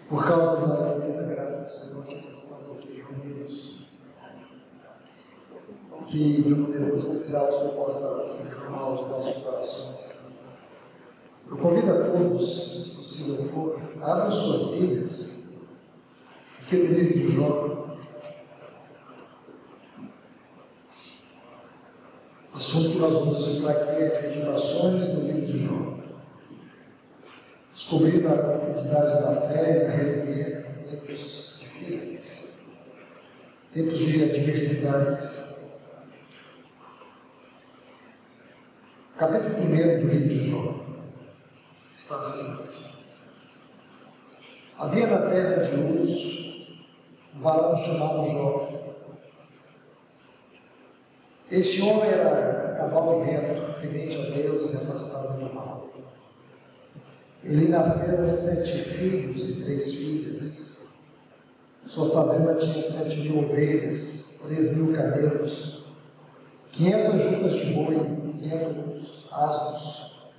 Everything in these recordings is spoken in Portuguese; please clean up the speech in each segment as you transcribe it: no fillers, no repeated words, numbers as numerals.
Por causa da infinita graça do Senhor, que nós estamos aqui reunidos, que de uma maneira muito especial o Senhor possa se derramar aos nossos corações. Eu convido a todos, se não for, abram suas Bíblias, aqui no livro de Jó. O assunto que nós vamos estudar aqui é meditações no livro de Jó. Descobrindo a profundidade da fé e da resiliência em tempos difíceis, tempos de adversidades. Capítulo 1 do livro de Jó está assim: havia na terra de Uz um varão chamado Jó. Este homem era cabal e reto, temente a Deus e afastado do mal. Ele nasceram 7 filhos e 3 filhas. Sua fazenda tinha 7.000 ovelhas, 3.000 camelos, 500 jutas de boi, 500 asnos,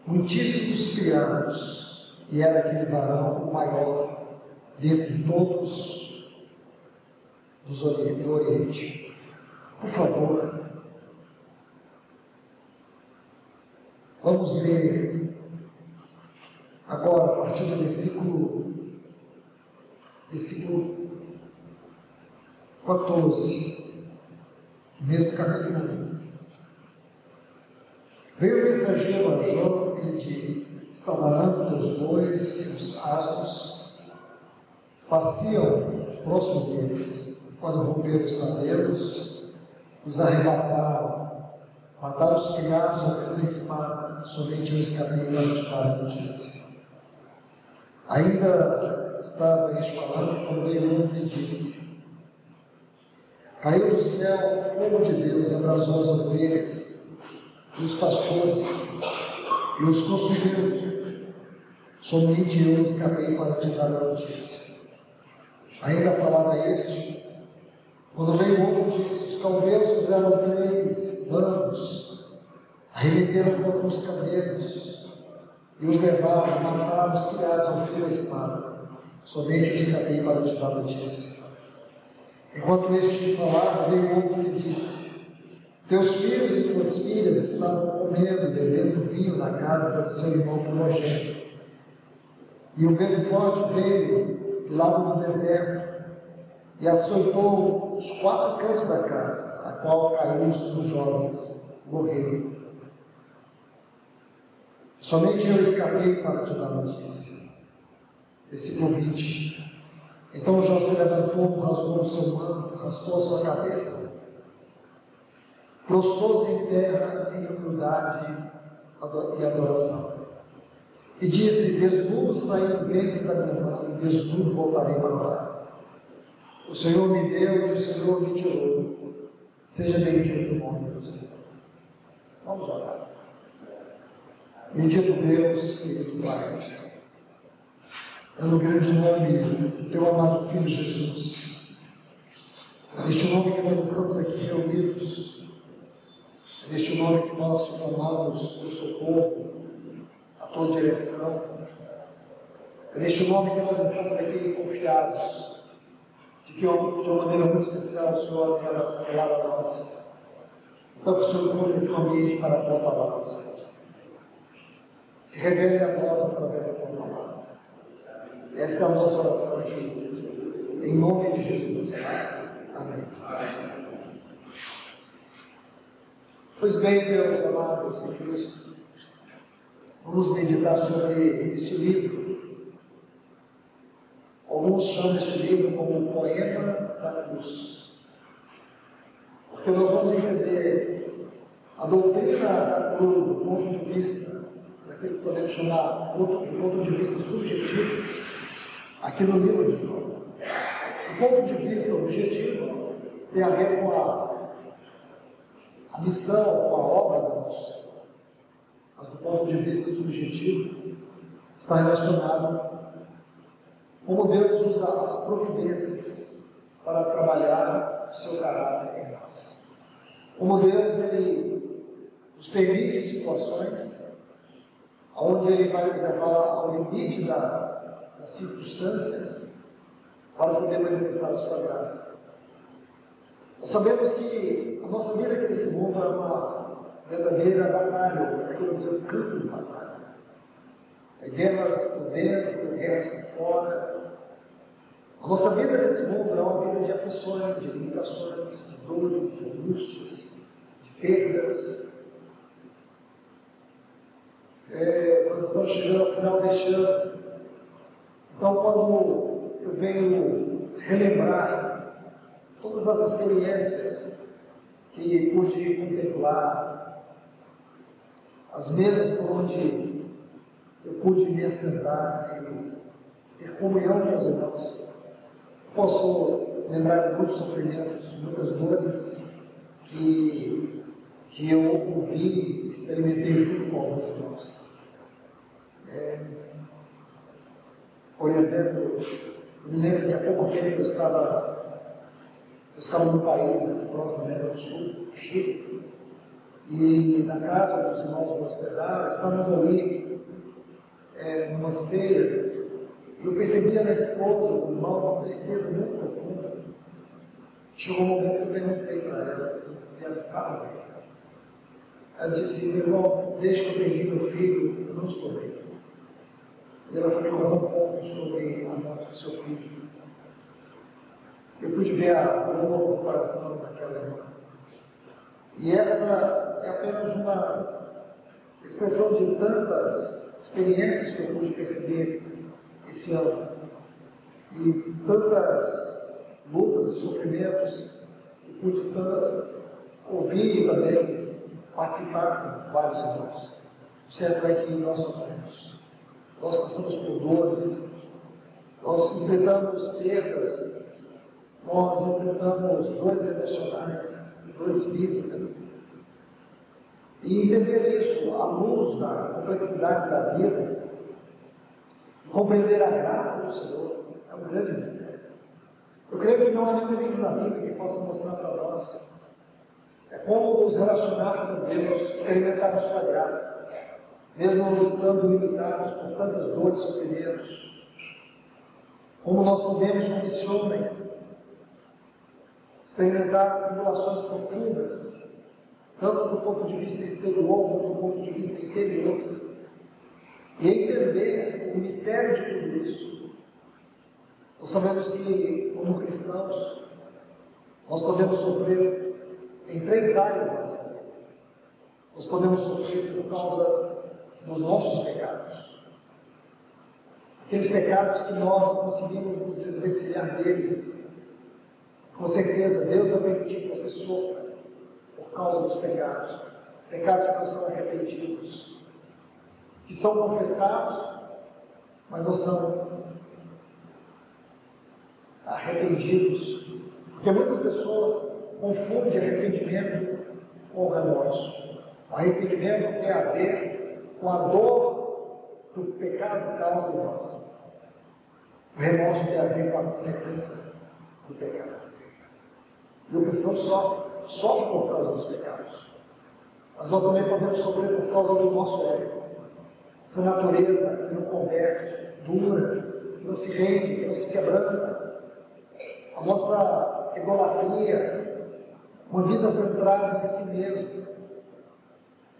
muitíssimos criados, e era aquele varão o maior dentre todos do Oriente. Por favor, vamos ler agora, a partir do versículo 14, mesmo capítulo 1. Veio o mensageiro a Jó e lhe disse: estão varando teus bois e os asnos, passeam próximo deles, quando romperam os saleiros, os arrebataram, mataram os criados ao fio da espada, somente eu escapei para te dar a notícia. Ainda estava este falando quando veio outro e disse: caiu do céu o fogo de Deus e abrasou as ovelhas e os pastores e os consumiu. Somente eu escapei para te dar a notícia. Ainda falava este, quando veio outro e disse: os caldeus fizeram 3 bandos, arremeteram contra os camelos e os levaram, mataram os criados ao fio da espada. Somente eu escapei para te dar notícia. Enquanto este falava, veio outro e disse: teus filhos e tuas filhas estavam comendo e bebendo vinho na casa do seu irmão primogênito. E o vento forte veio do lado do deserto e açoitou os 4 cantos da casa, a qual caiu os jovens, morreram. Somente eu escapei para te dar notícia. Versículo 20. Então Jó se levantou, rasgou o seu manto, raspou a sua cabeça, prostrou-se em terra em humildade e adoração. E disse: desnudo saí do ventre da minha mãe, e desnudo voltarei para o lar. O Senhor me deu e o Senhor me tirou. Seja bendito o nome do Senhor. Vamos orar. Bendito Deus, querido Pai, é no grande nome do Teu amado Filho Jesus. É neste nome que nós estamos aqui reunidos, é neste nome que nós te clamamos o socorro, a Tua direção, é neste nome que nós estamos aqui confiados, de que de uma maneira muito especial o Senhor quer falar a nós. Então que o Senhor encontre um ambiente para a Tua palavra, Senhor. Se revele a nós através da Tua palavra. Esta é a nossa oração aqui, em nome de Jesus. Amém. Pois bem, meus amados em Cristo, vamos meditar sobre este livro. Alguns chamam este livro como o Poema da Cruz, porque nós vamos entender a doutrina da cruz do ponto de vista daquilo que podemos chamar do ponto de vista subjetivo, aqui no livro de Jó. Do ponto de vista objetivo, tem a ver com a missão, com a obra do nosso Senhor. Mas do ponto de vista subjetivo, está relacionado como Deus usa as providências para trabalhar o seu caráter em nós. Como Deus, Ele nos permite situações onde Ele vai nos levar ao limite da das circunstâncias, para poder manifestar a sua graça. Nós sabemos que a nossa vida aqui nesse mundo é uma verdadeira batalha, ou quero dizer, um campo de batalha. É guerras por dentro, guerras por fora. A nossa vida nesse mundo é uma vida de aflições, de limitações, de dores, de angústias, de perdas. Nós estamos chegando ao final deste ano. Então, quando eu venho relembrar todas as experiências que pude contemplar, as mesas por onde eu pude me assentar e ter comunhão com os irmãos, posso lembrar de muitos sofrimentos, muitas dores que eu ouvi e experimentei junto com alguns irmãos. Por exemplo, eu me lembro que há pouco tempo eu estava num país aqui próximo da América do Sul, Chile, e na casa dos irmãos me hospedaram, estávamos ali numa ceia, e eu percebia na esposa do irmão uma tristeza muito profunda. Chegou um momento que eu perguntei para ela se ela estava bem. Ela disse: meu irmão, desde que eu perdi meu filho, eu não estou bem. E ela foi me contar um pouco sobre a morte do seu filho. Eu pude ver a dor no coração daquela irmã. E essa é apenas uma expressão de tantas experiências que eu pude perceber esse ano. E tantas lutas e sofrimentos que pude ouvir e também participar com vários irmãos. O certo é que nós sofremos. Nós passamos por dores, nós enfrentamos perdas, nós enfrentamos dores emocionais, dores físicas. E entender isso à luz da complexidade da vida, compreender a graça do Senhor, é um grande mistério. Eu creio que não há nenhum livro na Bíblia que possa mostrar para nós como nos relacionar com Deus, experimentar a sua graça, mesmo estando limitados por tantas dores e sofrimentos. Como nós podemos, como esse homem, experimentar tribulações profundas, tanto do ponto de vista exterior quanto do ponto de vista interior, e entender o mistério de tudo isso. Nós sabemos que, como cristãos, nós podemos sofrer em 3 áreas da nossa vida. Nós podemos sofrer por causa dos nossos pecados, aqueles pecados que nós não conseguimos nos desvencilhar deles. Com certeza, Deus vai permitir que você sofra por causa dos pecados, pecados que não são arrependidos, que são confessados, mas não são arrependidos, porque muitas pessoas confundem arrependimento com remorso. O arrependimento tem a ver com a dor que o pecado causa em nós. O remorso tem a ver com a consequência do pecado. E o cristão sofre por causa dos pecados. Mas nós também podemos sofrer por causa do nosso ego. Essa natureza que não converte, dura, que não se rende, que não se quebranta. A nossa egolatria, uma vida centrada em si mesmo.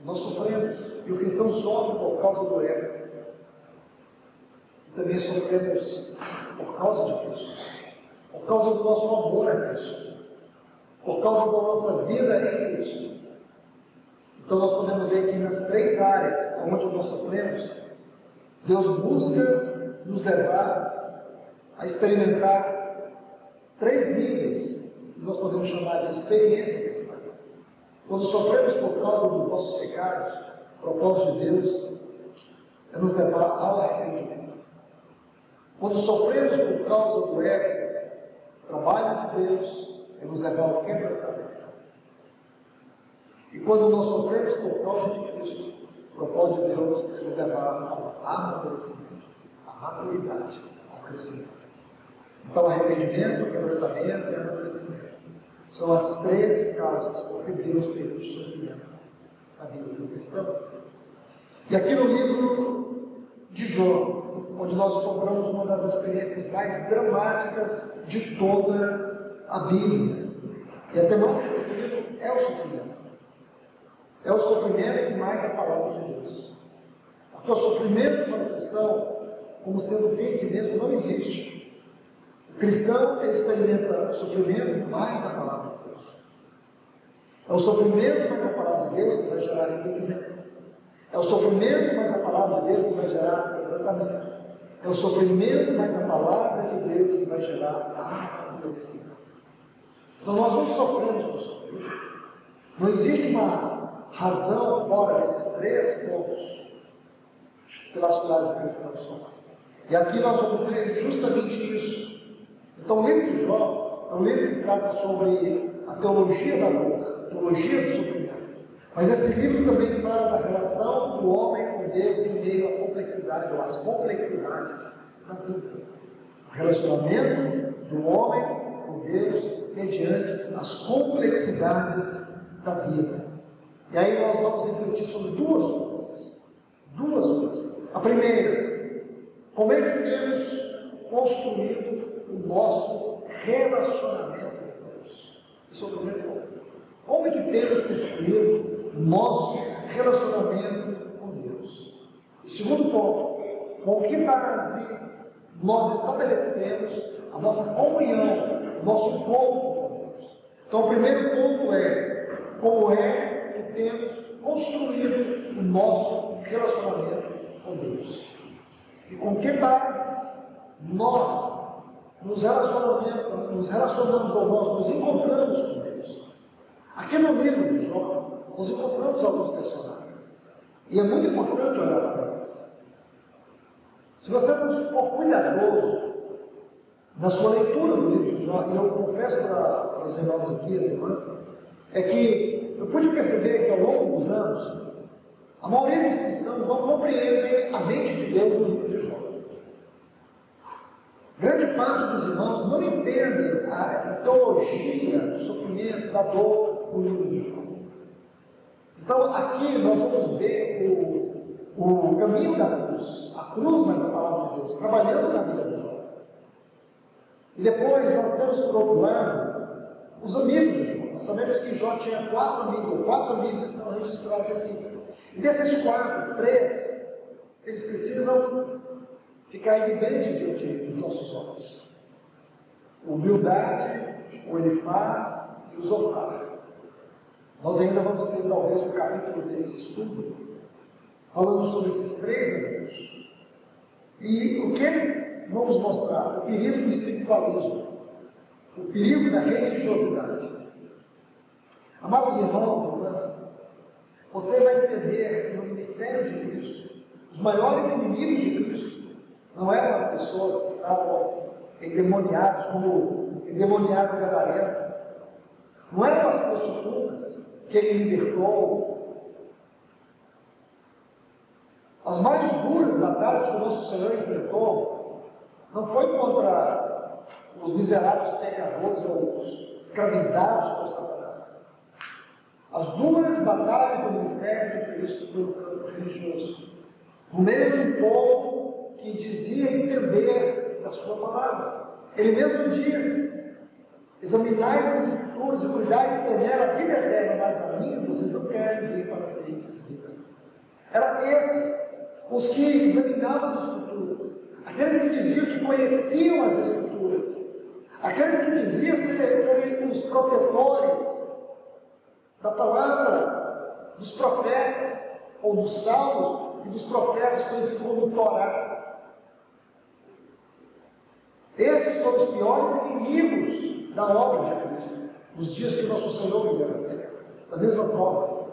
Nós sofremos, e o cristão sofre por causa do ego. E também sofremos por causa de Cristo, por causa do nosso amor a Cristo, por causa da nossa vida em Cristo. Então nós podemos ver que nas 3 áreas onde nós sofremos, Deus busca nos levar a experimentar 3 níveis que nós podemos chamar de experiência cristã. Quando sofremos por causa dos nossos pecados, o propósito de Deus é nos levar ao arrependimento. Quando sofremos por causa do ego, o trabalho de Deus é nos levar ao quebrantamento. E quando nós sofremos por causa de Cristo, o propósito de Deus é nos levar ao amadurecimento, à maturidade, ao crescimento. Então, arrependimento, quebrantamento e amadurecimento são as 3 causas por que Deus permite sofrimento na vida do cristão. E aqui no livro de Jó, onde nós encontramos uma das experiências mais dramáticas de toda a Bíblia. E a temática desse livro é o sofrimento. É o sofrimento e mais a palavra de Deus. Porque o sofrimento para o cristão, como sendo fim em si mesmo, não existe. O cristão experimenta o sofrimento mais a palavra de Deus. É o sofrimento mais a palavra de Deus que vai gerar arrependimento. É o sofrimento mais a palavra de Deus que vai gerar quebrantamento. É o sofrimento mais a palavra de Deus que vai gerar amadurecimento. Então nós não sofremos por sofrer. Não existe uma razão fora desses 3 pontos pelas quais o cristão sofre. E aqui nós vamos ver justamente isso. Então o livro de Jó é um livro que trata sobre a teologia da dor, a teologia do sofrimento. Mas esse livro também fala da relação do homem com Deus em meio à complexidade, ou às complexidades da vida. O relacionamento do homem com Deus mediante as complexidades da vida. E aí nós vamos refletir sobre 2 coisas. 2 coisas. A primeira, como é que temos construído o nosso relacionamento com Deus? Esse é o primeiro ponto. Como é que temos construído nosso relacionamento com Deus? O segundo ponto, com que base nós estabelecemos a nossa comunhão, o nosso encontro com Deus? Então o primeiro ponto é, como é que temos construído o nosso relacionamento com Deus? E com que bases nós nos relacionamos ou nós nos encontramos com Deus? Aqui no livro de Jó, nós encontramos alguns personagens. E é muito importante olhar para eles. Se você não for cuidadoso na sua leitura do livro de Jó, e eu confesso para os irmãos aqui, as irmãs, é que eu pude perceber que ao longo dos anos, a maioria dos cristãos não compreendem a mente de Deus no livro de Jó. Grande parte dos irmãos não entendem essa teologia do sofrimento, da dor no livro de Jó. Então aqui nós vamos ver o caminho da cruz, a cruz da palavra de Deus, trabalhando na vida de Jó. E depois nós temos por outro lado os amigos de Jó. Nós sabemos que Jó tinha 4 amigos, 4 amigos estão registrados aqui. E desses 4, 3, eles precisam ficar evidente diante dos nossos olhos. O Bildade, o Elifaz e o Zofar. Nós ainda vamos ter talvez um capítulo desse estudo, falando sobre esses 3 amigos. E o que eles vão nos mostrar? O perigo do espiritualismo, o perigo da religiosidade. Amados irmãos e irmãs, você vai entender que no ministério de Cristo, os maiores inimigos de Cristo não eram as pessoas que estavam endemoniadas, como o endemoniado gadareno, não eram as prostitutas que ele libertou. As mais duras batalhas que o nosso Senhor enfrentou não foi contra os miseráveis pecadores ou os escravizados por Satanás. As duras batalhas do ministério de Cristo foi no campo religioso, no meio de um povo que dizia entender da sua palavra. Ele mesmo disse: examinais as Escrituras e cuidais temer a vida eterna, mas na minha vocês não querem vir para ter essa vida. Eram estes os que examinavam as Escrituras, aqueles que diziam que conheciam as Escrituras, aqueles que diziam serem os protetores da palavra dos profetas, ou dos salmos e dos profetas, conhecidos como Torá. Esses foram os piores inimigos da obra de Cristo, nos dias que nosso Senhor viveu na terra. Da mesma forma,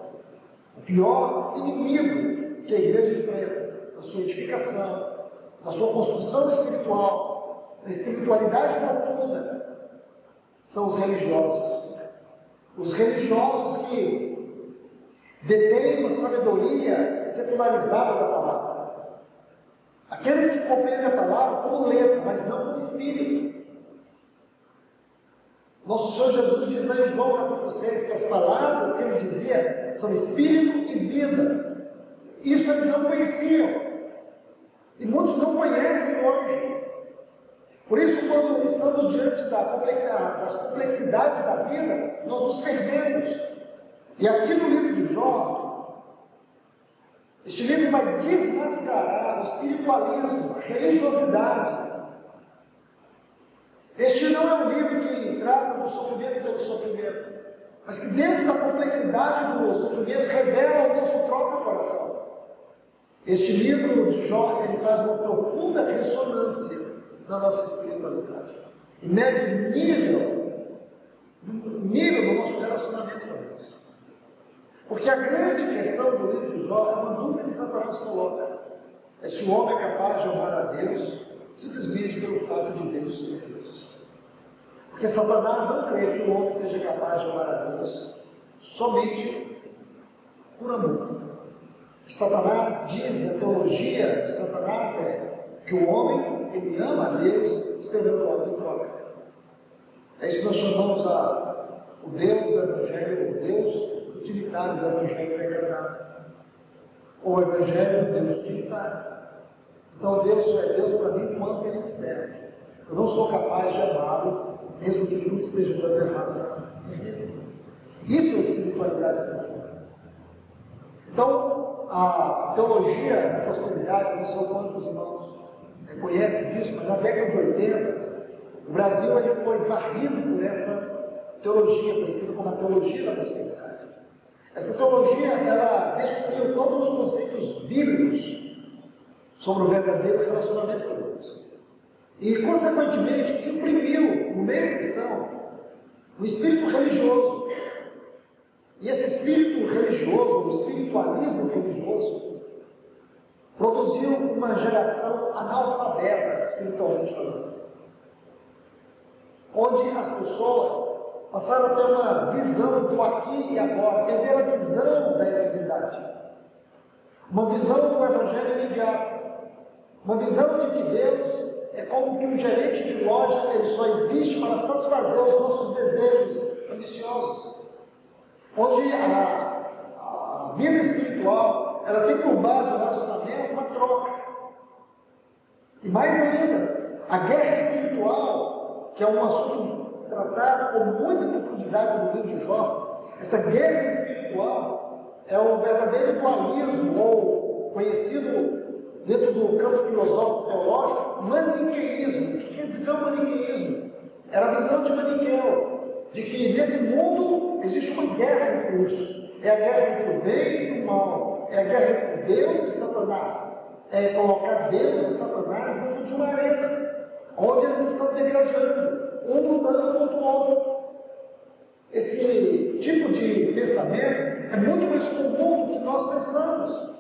o pior inimigo que a igreja enfrenta, na sua edificação, na sua construção espiritual, na espiritualidade profunda, são os religiosos. Os religiosos que detêm uma sabedoria secularizada da palavra. Aqueles que compreendem a palavra como letra, mas não como espírito. Nosso Senhor Jesus diz lá em João capítulo 6 que as palavras que ele dizia são espírito e vida. Isso eles não conheciam. E muitos não conhecem hoje. Por isso, quando estamos diante das complexidades da vida, nós nos perdemos. E aqui no livro de Jó, este livro vai desmascarar o espiritualismo, a religiosidade. Este não é um livro que trata do sofrimento pelo sofrimento, mas que dentro da complexidade do sofrimento revela o nosso próprio coração. Este livro de Jó, ele faz uma profunda ressonância na nossa espiritualidade e mede o nível do nosso relacionamento com Deus. Porque a grande questão do livro de Jó é uma dúvida que Satanás coloca: é se o homem é capaz de amar a Deus simplesmente pelo fato de Deus ser Deus. Porque Satanás não crê que o homem seja capaz de amar a Deus somente por amor. Que Satanás diz, a teologia de Satanás é que o homem, ele ama a Deus esperando algo em troca. É isso que nós chamamos o Deus do Evangelho, o Deus utilitário do Evangelho decretado, ou o Evangelho do Deus utilitário. Então Deus só é Deus para mim quando Ele me serve. Eu não sou capaz de amá-lo, mesmo que tudo esteja dando errado na minha vida. Isso é espiritualidade profunda. Então, a teologia da prosperidade, não sei quantos irmãos conhecem disso, mas na década de 80, o Brasil ele foi varrido por essa teologia, conhecida como a teologia da prosperidade. Essa teologia, ela destruiu todos os conceitos bíblicos sobre o verdadeiro relacionamento com Deus. E, consequentemente, imprimiu no meio cristão o espírito religioso. E esse espírito religioso, o espiritualismo religioso, produziu uma geração analfabeta, espiritualmente falando, onde as pessoas passaram a ter uma visão do aqui e agora, perderam a visão da eternidade, uma visão do evangelho imediato, uma visão de que Deus é como que um gerente de loja, ele só existe para satisfazer os nossos desejos ambiciosos. Onde a vida espiritual, ela tem por base o relacionamento uma troca. E mais ainda, a guerra espiritual, que é um assunto tratado com muita profundidade no livro de Jó, essa guerra espiritual é o verdadeiro dualismo, ou conhecido dentro do campo filosófico teológico, maniqueísmo. O que quer dizer o maniqueísmo? Era a visão de Maniqueu, de que nesse mundo existe uma guerra em curso. É a guerra entre o bem e o mal. É a guerra entre Deus e Satanás. É colocar Deus e Satanás dentro de uma arena, onde eles estão degradando, um lutando contra o outro. Esse tipo de pensamento é muito mais comum do que nós pensamos.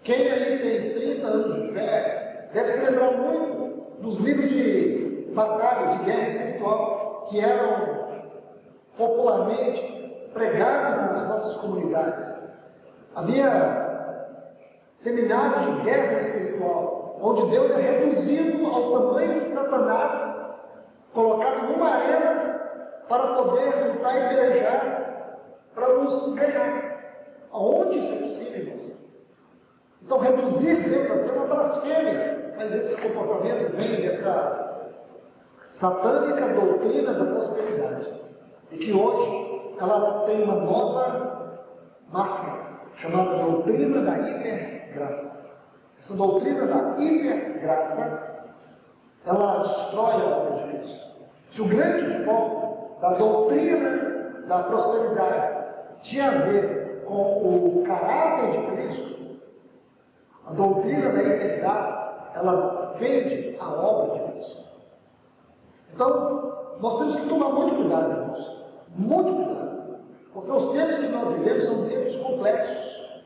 Quem aí tem 30 anos de fé deve se lembrar muito dos livros de batalha, de guerra espiritual, que eram popularmente pregados nas nossas comunidades. Havia seminários de guerra espiritual, onde Deus é reduzido ao tamanho de Satanás, colocado numa arena para poder lutar e pelejar, para nos ganhar. Aonde isso é possível, irmãos? Então, reduzir Deus a ser uma blasfêmia, mas esse comportamento vem dessa satânica doutrina da prosperidade, e que hoje ela tem uma nova máscara, chamada doutrina da hipergraça. Essa doutrina da hipergraça, ela destrói a obra de Cristo. Se o grande foco da doutrina da prosperidade tinha a ver com o caráter de Cristo, a doutrina da hipergraça, ela fende a obra de Cristo. Então, nós temos que tomar muito cuidado, irmãos. Muito cuidado. Porque os tempos que nós vivemos são tempos complexos.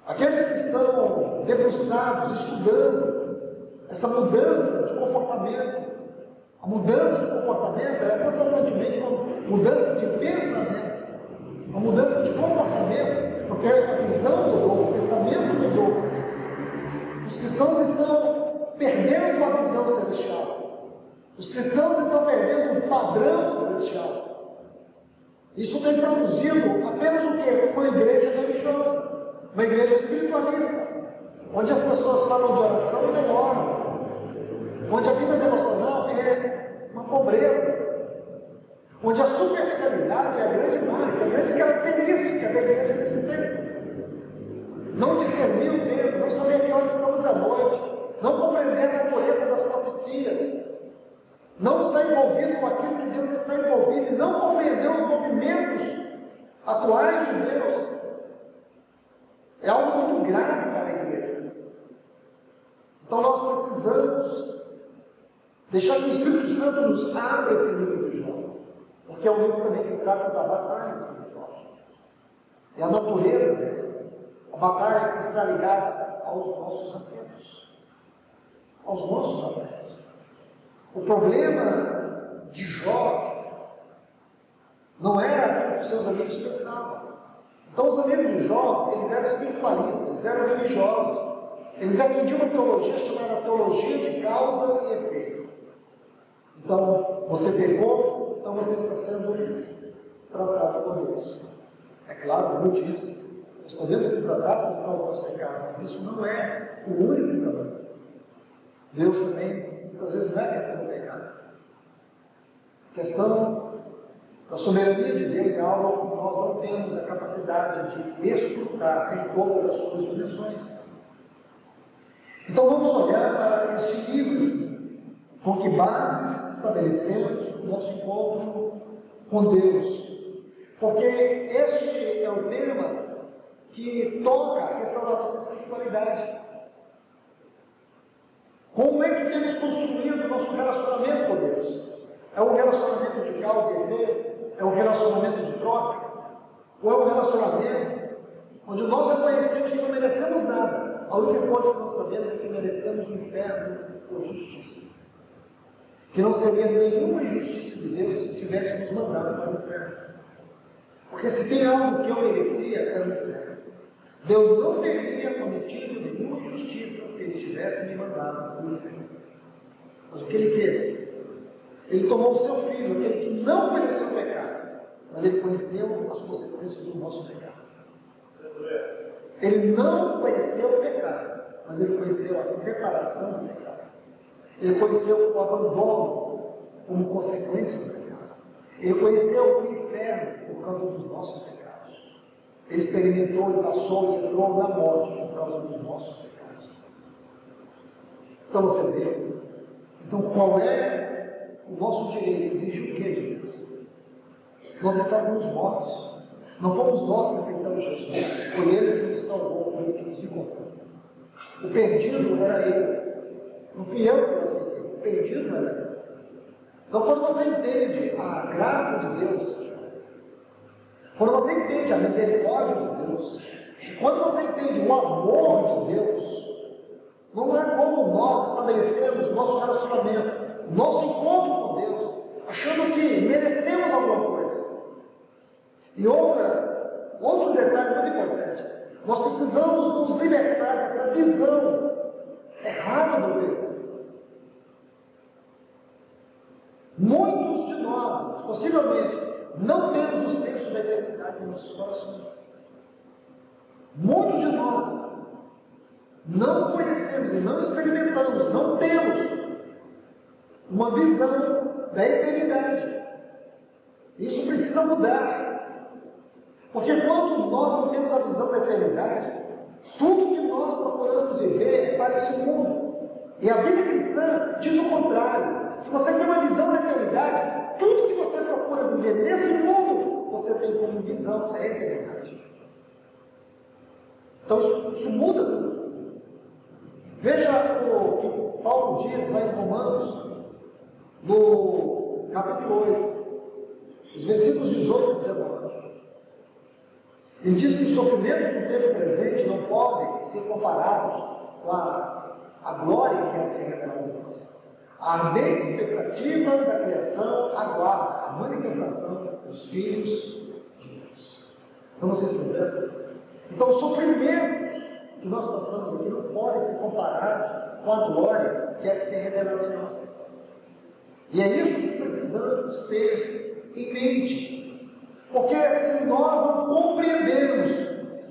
Aqueles que estão debruçados, estudando essa mudança de comportamento. A mudança de comportamento é consequentemente uma mudança de pensamento. Uma mudança de comportamento. Porque a visão mudou, o pensamento mudou. Os cristãos estão perdendo a visão celestial. Os cristãos estão perdendo o padrão celestial. Isso tem produzido apenas o quê? Uma igreja religiosa, uma igreja espiritualista, onde as pessoas falam de oração e não oram, onde a vida devocional é uma pobreza, onde a superficialidade é a grande marca, a grande característica da igreja desse tempo. Não discernir o tempo, não saber a que hora estamos da noite, não compreender a natureza das profecias, não estar envolvido com aquilo que Deus está envolvido e não compreender os movimentos atuais de Deus, é algo muito grave para a igreja. Então nós precisamos deixar que o Espírito Santo nos abra esse livro de Jó, porque é um livro também que trata da batalha espiritual. É a natureza dele. A batalha que está ligada aos nossos afetos. Aos nossos afetos. O problema de Jó não era aquilo que os seus amigos pensavam. Então os amigos de Jó, eles eram espiritualistas, eles eram religiosos. Eles defendiam uma teologia chamada teologia de causa e efeito. Então, você pecou, então você está sendo tratado por Deus. É claro, como eu disse, nós podemos ser tratados por causa do nosso pecado, mas isso não é o único caminho. Deus também, muitas vezes, não é a questão do pecado. A questão da soberania de Deus é algo que nós não temos a capacidade de escrutar em todas as suas dimensões. Então vamos olhar para este livro, com que bases estabelecemos o nosso encontro com Deus. Porque este é o tema que toca a questão da nossa espiritualidade. Como é que temos construído o nosso relacionamento com Deus? É um relacionamento de causa e efeito? É um relacionamento de troca? Ou é um relacionamento onde nós reconhecemos que não merecemos nada? A única coisa que nós sabemos é que merecemos o inferno por justiça. Que não seria nenhuma injustiça de Deus se tivesse nos mandado para o inferno. Porque se tem algo que eu merecia, era o inferno. Deus não teria cometido nenhuma injustiça se Ele tivesse me mandado para o inferno. Mas o que Ele fez? Ele tomou o seu filho, aquele que não conheceu o pecado, mas Ele conheceu as consequências do nosso pecado. Ele não conheceu o pecado, mas Ele conheceu a separação do pecado. Ele conheceu o abandono como consequência do pecado. Ele conheceu o inferno por causa dos nossos pecados. Ele experimentou e passou e entrou na morte por causa dos nossos pecados. Então você vê. Então qual é o nosso direito? Exige o que de Deus? Nós estávamos mortos. Não fomos nós que aceitamos Jesus. Foi Ele que nos salvou, foi Ele que nos encontrou. O perdido era Ele. Não fui eu que o aceitei. O perdido era Ele. Então quando você entende a graça de Deus, quando você entende a misericórdia de Deus, quando você entende o amor de Deus, não é como nós estabelecemos nosso relacionamento, nosso encontro com Deus, achando que merecemos alguma coisa. E outro detalhe muito importante, nós precisamos nos libertar dessa visão errada do tempo. Muitos de nós, possivelmente, não temos o senso da eternidade em nossos corações. Muitos de nós não conhecemos e não experimentamos, não temos uma visão da eternidade. Isso precisa mudar. Porque quando nós não temos a visão da eternidade, tudo que nós procuramos viver é para esse mundo. E a vida cristã diz o contrário. Se você tem uma visão da eternidade, tudo que você procura viver nesse mundo, você tem como visão a eternidade. Então isso muda tudo. Veja o que Paulo diz lá em Romanos, no capítulo 8, os versículos 18 e 19. Ele diz que os sofrimentos do tempo presente não podem ser comparados com a glória que há de ser revelada em nós. A ardente expectativa da criação aguarda a manifestação dos filhos de Deus. Então vocês estão vendo? Então os sofrimentos que nós passamos aqui não podem ser comparados com a glória que há de ser revelada em nós. E é isso que precisamos ter em mente. Porque se nós não compreendemos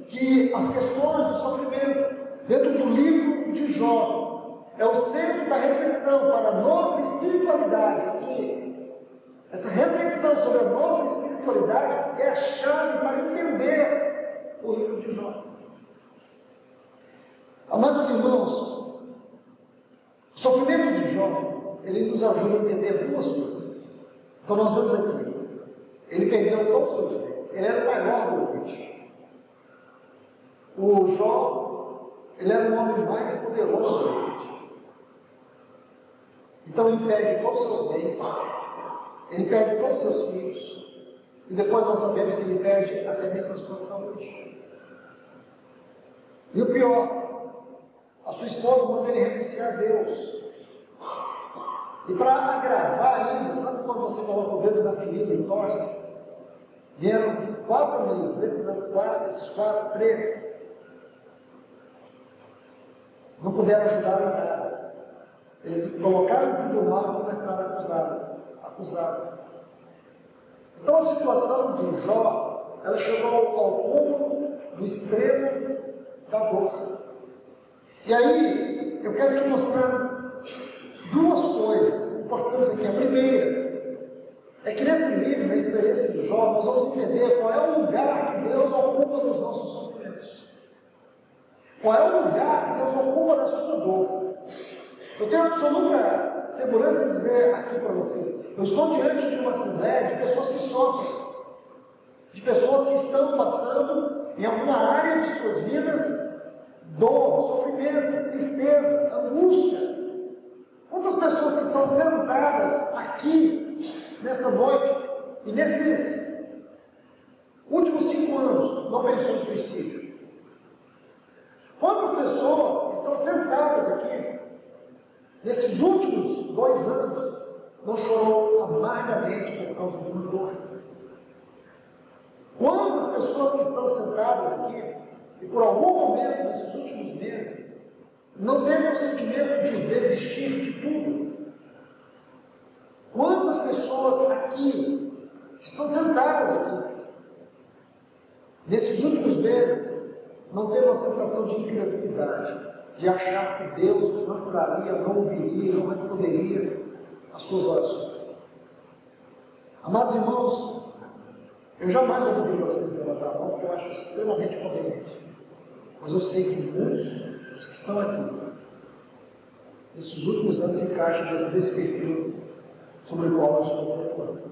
que as questões do sofrimento dentro do livro de Jó, é o centro da reflexão para a nossa espiritualidade. E essa reflexão sobre a nossa espiritualidade é a chave para entender o livro de Jó. Amados irmãos, o sofrimento de Jó, ele nos ajuda a entender duas coisas. Então nós vemos aqui, ele perdeu todos os seus bens, ele era o maior do Oriente. O Jó, ele era o homem mais poderoso do Oriente. Então ele perde todos os seus bens, ele perde todos os seus filhos, e depois nós sabemos que ele perde até mesmo a sua saúde. E o pior, a sua esposa manda ele renunciar a Deus. E para agravar ainda, sabe quando você coloca o dedo na ferida e torce? Vieram 4 amigos, esses 3 não puderam ajudar em nada. Eles colocaram no tribunal e começaram a acusar. Então a situação de Jó, ela chegou ao ponto do extremo da dor. E aí, eu quero te mostrar 2 coisas importantes aqui. A primeira é que nesse livro, na experiência de Jó, nós vamos entender qual é o lugar que Deus ocupa nos nossos sofrimentos. Qual é o lugar que Deus ocupa na sua dor. Eu tenho absoluta segurança de dizer aqui para vocês, eu estou diante de uma assembleia de pessoas que sofrem, de pessoas que estão passando em alguma área de suas vidas dor, sofrimento, tristeza, angústia. Quantas pessoas que estão sentadas aqui, nesta noite, e nesses últimos 5 anos, não pensou em suicídio? Quantas pessoas que estão sentadas aqui, nesses últimos 2 anos, não chorou amargamente por causa de uma dor? Quantas pessoas que estão sentadas aqui, e por algum momento, nesses últimos meses, não teve o sentimento de desistir de tudo? Quantas pessoas aqui, que estão sentadas aqui, nesses últimos meses, não teve uma sensação de incredulidade, de achar que Deus não curaria, não ouviria, não responderia às suas orações? Amados irmãos, eu jamais vou pedir para vocês levantar a mão, porque eu acho isso extremamente conveniente. Mas eu sei que muitos dos que estão aqui, nesses últimos anos, se encaixam dentro desse perfil sobre o qual eu estou procurando.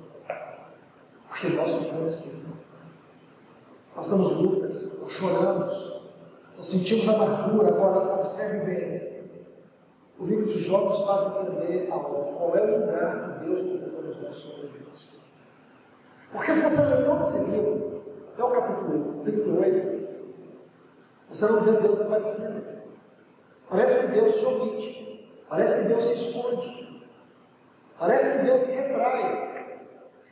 Porque nós sofremos sim. Passamos lutas, nós choramos, nós sentimos amargura. Agora, observe bem. O livro de Jó nos faz entender qual é o lugar que Deus colocou nos nossos sofrimentos. Porque se você ler todo esse livro, até o capítulo 38, você não vê Deus aparecendo. Parece que Deus se omite. Parece que Deus se esconde. Parece que Deus se retrai.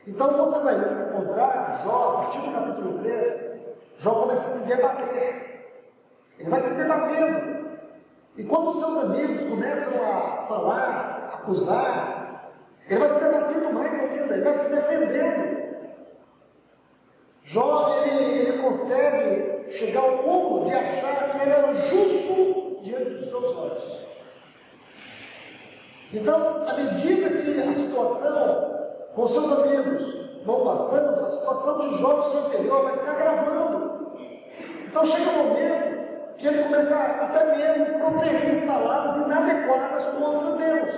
Então você vai encontrar Jó, a partir do capítulo 13, Jó começa a se debater. Ele vai se debatendo. E quando os seus amigos começam a falar, a acusar, ele vai se debatendo mais ainda, ele vai se defendendo. Jó, ele consegue chegar ao ponto de achar que ele era justo diante dos seus olhos. Então, à medida que a situação com seus amigos vão passando, a situação de Jó no seu interior vai se agravando. Então chega um momento que ele começa até mesmo a proferir palavras inadequadas contra Deus.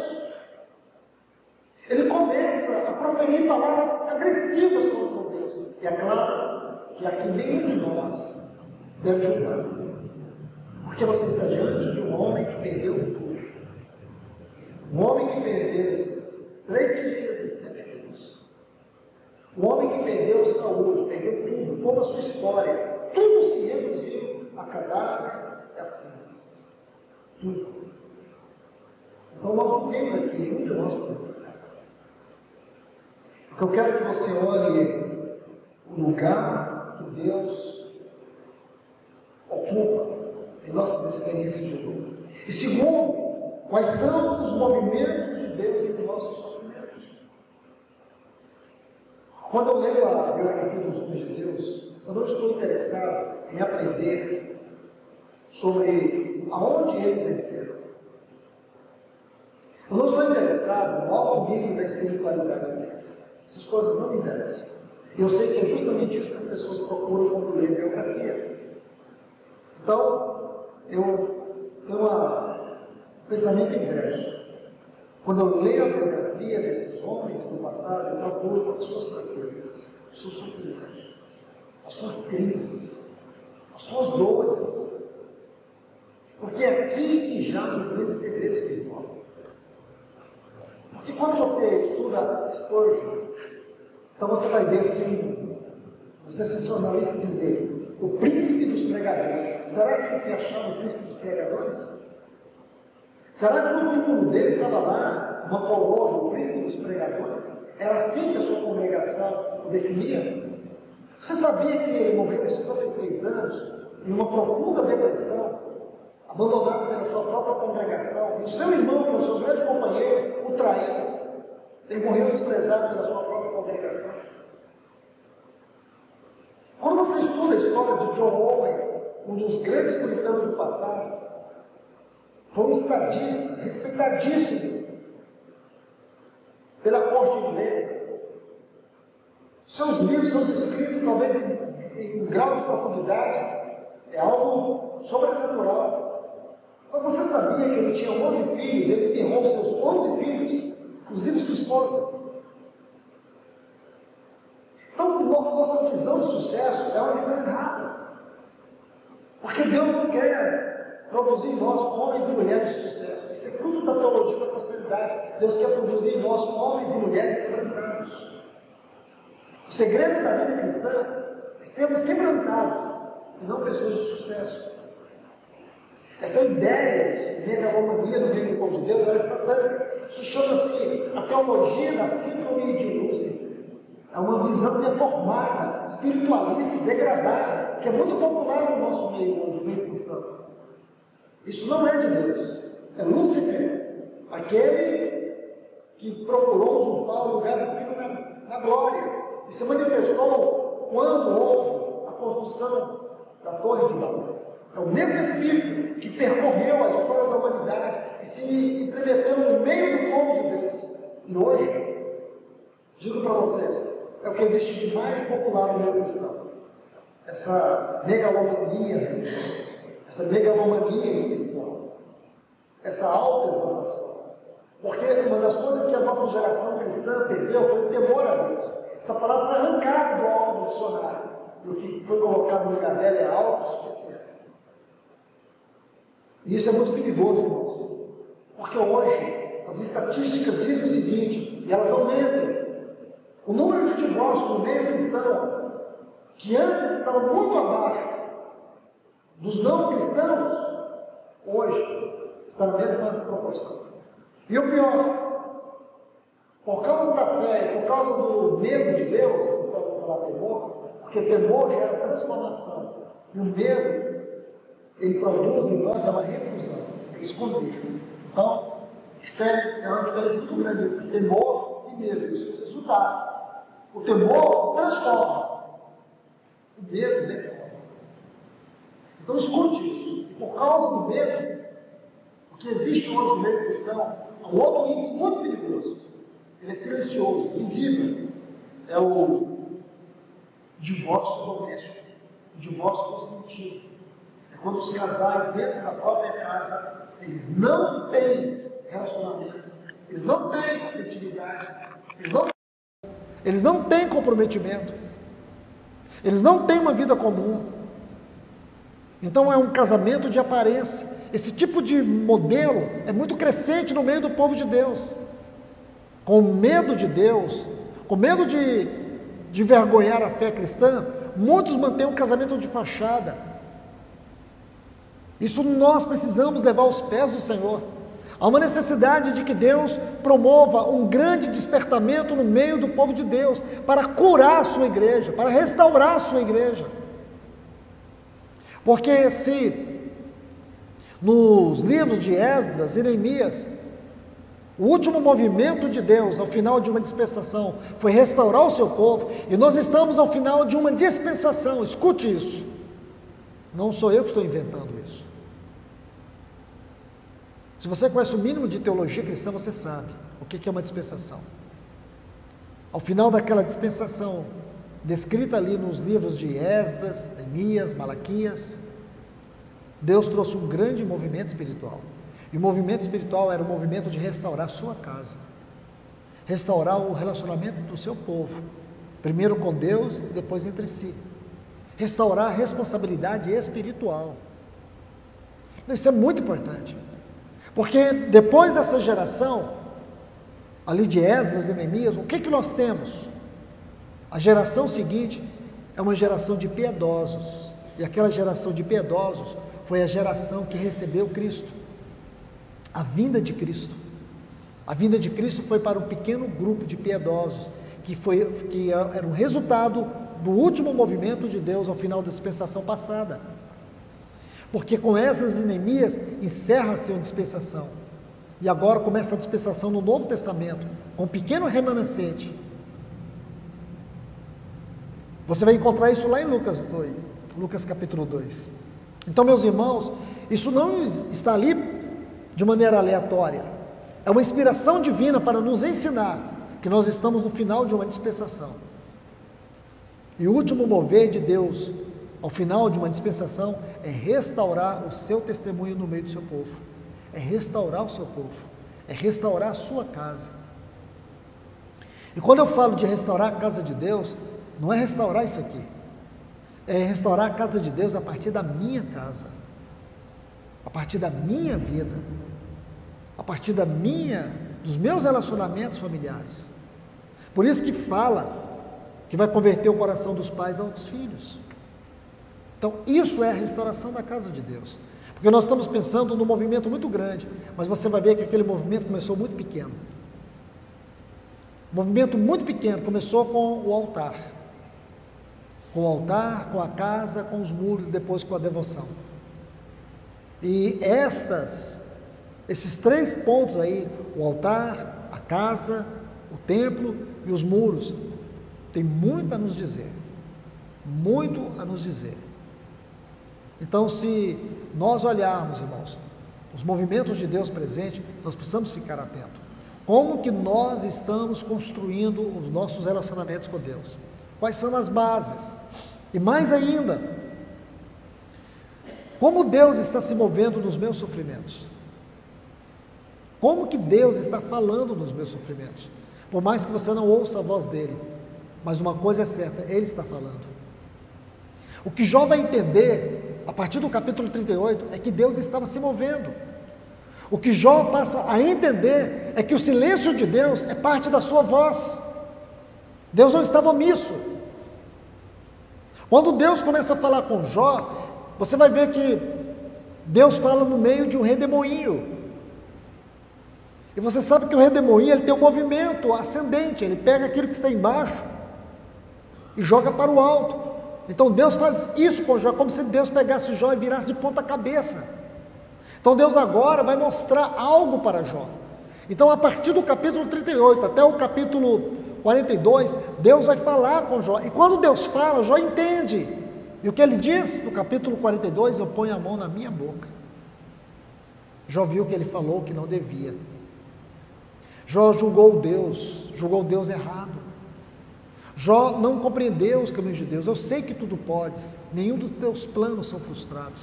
Ele começa a proferir palavras agressivas contra Deus. E é claro que aqui nenhum de nós deve julgar. Porque você está diante de um homem que perdeu tudo. Um homem que perdeu 3 filhas e 7 filhos. Um homem que perdeu saúde, perdeu tudo, toda a sua história. Tudo se reduziu a cadáveres e a cinzas. Tudo. Então nós não temos aqui, nenhum de nós podemos julgar. Porque eu quero que você olhe o lugar que Deus ocupa em nossas experiências de dor. E segundo, quais são os movimentos de Deus em nossos sofrimentos. Quando eu leio a biografia dos homens de Deus, eu não estou interessado em aprender sobre aonde eles venceram. Eu não estou interessado no alto nível da espiritualidade deles. Essas coisas não me interessam. Eu sei que é justamente isso que as pessoas procuram quando lêem biografia. Então, eu tenho um pensamento inverso. Quando eu leio a biografia desses homens do passado, eu procuro as suas fraquezas, os seus sofrimentos, as suas crises, as suas dores. Porque é aqui que jaz o grande segredo espiritual. Porque quando você estuda Spurgeon, então você vai ver assim, o sensacionalista dizer, o príncipe dos pregadores. Será que ele se achava o príncipe dos pregadores? Será que no túmulo dele estava lá uma coroa, o príncipe dos pregadores? Era assim que a sua congregação o definia? Você sabia que ele morreu com 56 anos, em uma profunda depressão, abandonado pela sua própria congregação, e o seu irmão, que é o seu grande companheiro, o traiu? Ele morreu desprezado pela sua própria congregação. Quando você estuda a história de John Owen, um dos grandes puritanos do passado, foi um estadista, respeitadíssimo pela corte inglesa. Seus livros, seus escritos, talvez em grau de profundidade, é algo sobrenatural. Mas você sabia que ele tinha 11 filhos, ele enterrou seus 11 filhos, inclusive sua esposa. Então, nossa visão de sucesso é uma visão errada. Porque Deus não quer produzir em nós homens e mulheres de sucesso. Isso é fruto da teologia da prosperidade. Deus quer produzir em nós homens e mulheres quebrantados. O segredo da vida cristã é sermos quebrantados e não pessoas de sucesso. Essa ideia de megalomania no meio do povo de Deus, ela é satânica. Isso chama-se a teologia da síndrome de Lúcifer. É uma visão deformada, espiritualista, degradada, que é muito popular no nosso meio, no meio cristão. Isso não é de Deus. É Lúcifer, aquele que procurou usurpar o lugar do Filho na glória. E se manifestou quando houve a construção da Torre de Babel. É o mesmo Espírito que percorreu a história da humanidade e se implementou no meio do povo de Deus. E hoje, digo para vocês, é o que existe de mais popular no meio cristão. Essa megalomania religiosa, essa megalomania espiritual, essa autoexaltação. Porque uma das coisas que a nossa geração cristã perdeu foi o temor a Deus. Essa palavra foi arrancada do alto do dicionário. E o que foi colocado no lugar dela é a autossuficiência. E isso é muito perigoso, irmãos. Porque hoje, as estatísticas dizem o seguinte, e elas não mentem. O número de divórcios no meio cristão, que antes estava muito abaixo dos não cristãos, hoje está na mesma proporção. E o pior, por causa da fé e por causa do medo de Deus, não vou falar temor, porque temor gera transformação. E o medo, ele produz em nós uma reclusão, é esconder. Então, é uma diferença muito grande entre temor e medo, e seus resultados. O temor transforma, o medo deforma. Então escute isso. E por causa do medo, o que existe hoje no meio cristão, é um outro índice muito perigoso. Ele é silencioso, visível. É o divórcio doméstico, o divórcio consentido. É quando os casais dentro da própria casa, eles não têm relacionamento, eles não têm afetividade, eles não têm comprometimento, eles não têm uma vida comum. Então é um casamento de aparência. Esse tipo de modelo é muito crescente no meio do povo de Deus. Com medo de Deus, com medo de envergonhar a fé cristã, muitos mantêm um casamento de fachada. Isso nós precisamos levar aos pés do Senhor. Há uma necessidade de que Deus promova um grande despertamento no meio do povo de Deus, para curar a sua igreja, para restaurar a sua igreja. Porque se nos livros de Esdras e Neemias, o último movimento de Deus ao final de uma dispensação foi restaurar o seu povo, e nós estamos ao final de uma dispensação, escute isso, não sou eu que estou inventando isso, Se você conhece o mínimo de teologia cristã, você sabe o que é uma dispensação. Ao final daquela dispensação, descrita ali nos livros de Esdras, Neemias, Malaquias, Deus trouxe um grande movimento espiritual. E o movimento espiritual era o movimento de restaurar a sua casa, restaurar o relacionamento do seu povo, primeiro com Deus e depois entre si, restaurar a responsabilidade espiritual. Isso é muito importante, porque depois dessa geração, ali de Esdras e Neemias, o que nós temos? A geração seguinte é uma geração de piedosos, e aquela geração de piedosos foi a geração que recebeu Cristo, a vinda de Cristo. A vinda de Cristo foi para um pequeno grupo de piedosos, que era um resultado do último movimento de Deus ao final da dispensação passada. Porque com Esdras e Neemias encerra-se uma dispensação, e agora começa a dispensação no Novo Testamento, com um pequeno remanescente. Você vai encontrar isso lá em Lucas capítulo 2. Então, meus irmãos, isso não está ali de maneira aleatória. É uma inspiração divina para nos ensinar que nós estamos no final de uma dispensação. E o último mover de Deus, ao final de uma dispensação, é restaurar o seu testemunho no meio do seu povo. É restaurar o seu povo. É restaurar a sua casa. E quando eu falo de restaurar a casa de Deus, não é restaurar isso aqui. É restaurar a casa de Deus a partir da minha casa, a partir da minha vida, a partir dos meus relacionamentos familiares. Por isso que fala que vai converter o coração dos pais aos filhos. Então, isso é a restauração da casa de Deus. Porque nós estamos pensando num movimento muito grande, mas você vai ver que aquele movimento começou muito pequeno. Um movimento muito pequeno, começou com o altar. Com o altar, com a casa, com os muros, depois com a devoção. E esses 3 pontos aí, o altar, a casa, o templo e os muros, tem muito a nos dizer. Muito a nos dizer. Então, se nós olharmos, irmãos, os movimentos de Deus presente, nós precisamos ficar atentos. Como que nós estamos construindo os nossos relacionamentos com Deus? Quais são as bases? E mais ainda, como Deus está se movendo nos meus sofrimentos? Como que Deus está falando nos meus sofrimentos? Por mais que você não ouça a voz dele, mas uma coisa é certa, ele está falando. O que Jó vai entender, a partir do capítulo 38, é que Deus estava se movendo. O que Jó passa a entender é que o silêncio de Deus é parte da sua voz. Deus não estava omisso. Quando Deus começa a falar com Jó, você vai ver que Deus fala no meio de um redemoinho. E você sabe que o redemoinho ele tem um movimento ascendente, ele pega aquilo que está embaixo e joga para o alto. Então Deus faz isso com Jó, como se Deus pegasse Jó e virasse de ponta cabeça. Então Deus agora vai mostrar algo para Jó. Então a partir do capítulo 38 até o capítulo 42, Deus vai falar com Jó. E quando Deus fala, Jó entende. E o que ele diz no capítulo 42, eu ponho a mão na minha boca. Jó viu que ele falou que não devia. Jó julgou Deus errado. Jó não compreendeu os caminhos de Deus. Eu sei que tudo podes, nenhum dos teus planos são frustrados.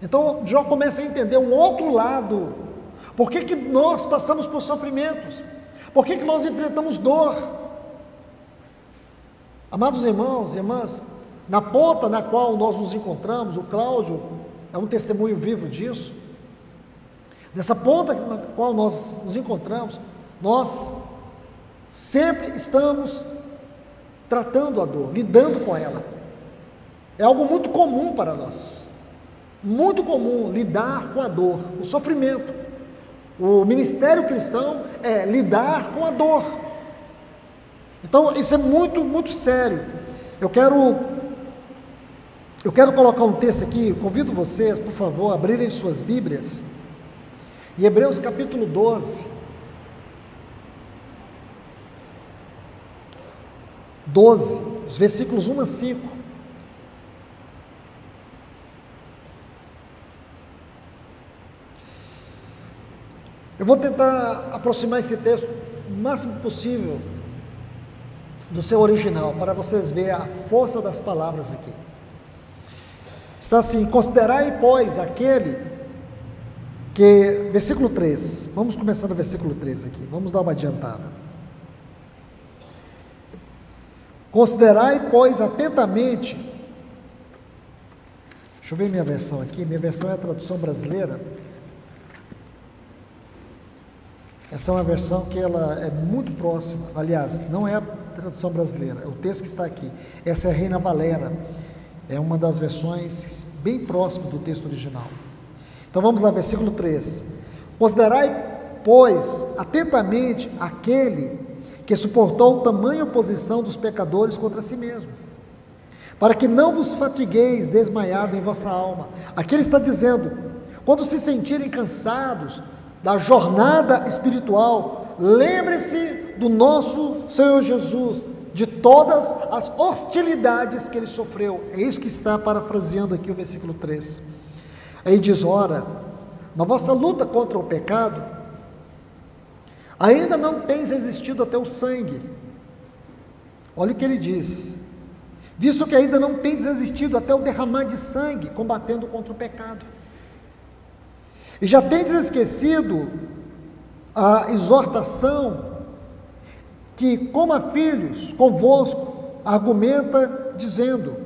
Então Jó começa a entender um outro lado. Por que nós passamos por sofrimentos? Por que nós enfrentamos dor? Amados irmãos e irmãs, na ponta na qual nós nos encontramos, o Cláudio é um testemunho vivo disso. Nessa ponta na qual nós nos encontramos, nós sempre estamos tratando a dor, lidando com ela. É algo muito comum para nós. Muito comum lidar com a dor, o sofrimento. O ministério cristão é lidar com a dor. Então, isso é muito, muito sério. Eu quero colocar um texto aqui, convido vocês, por favor, a abrirem suas Bíblias. Em Hebreus capítulo 12. 12, os versículos 1 a 5. Eu vou tentar aproximar esse texto o máximo possível do seu original, para vocês verem a força das palavras aqui. Está assim: considerai, pois, aquele que, versículo 3, vamos começar no versículo 3 aqui, vamos dar uma adiantada. Considerai, pois, atentamente, deixa eu ver minha versão aqui, minha versão é a tradução brasileira. Essa é uma versão que ela é muito próxima, aliás, não é a tradução brasileira, é o texto que está aqui. Essa é a Reina Valera, é uma das versões bem próximas do texto original. Então vamos lá, versículo 3. Considerai, pois, atentamente aquele que suportou tamanha oposição dos pecadores contra si mesmo, para que não vos fatigueis desmaiado em vossa alma. Aqui ele está dizendo, quando se sentirem cansados da jornada espiritual, lembre-se do nosso Senhor Jesus, de todas as hostilidades que ele sofreu. É isso que está parafraseando aqui o versículo 3. Aí diz: ora, na vossa luta contra o pecado, ainda não tens resistido até o sangue. Olha o que ele diz: visto que ainda não tens resistido até o derramar de sangue, combatendo contra o pecado. E já tendes esquecido a exortação que, como a filhos, convosco, argumenta dizendo,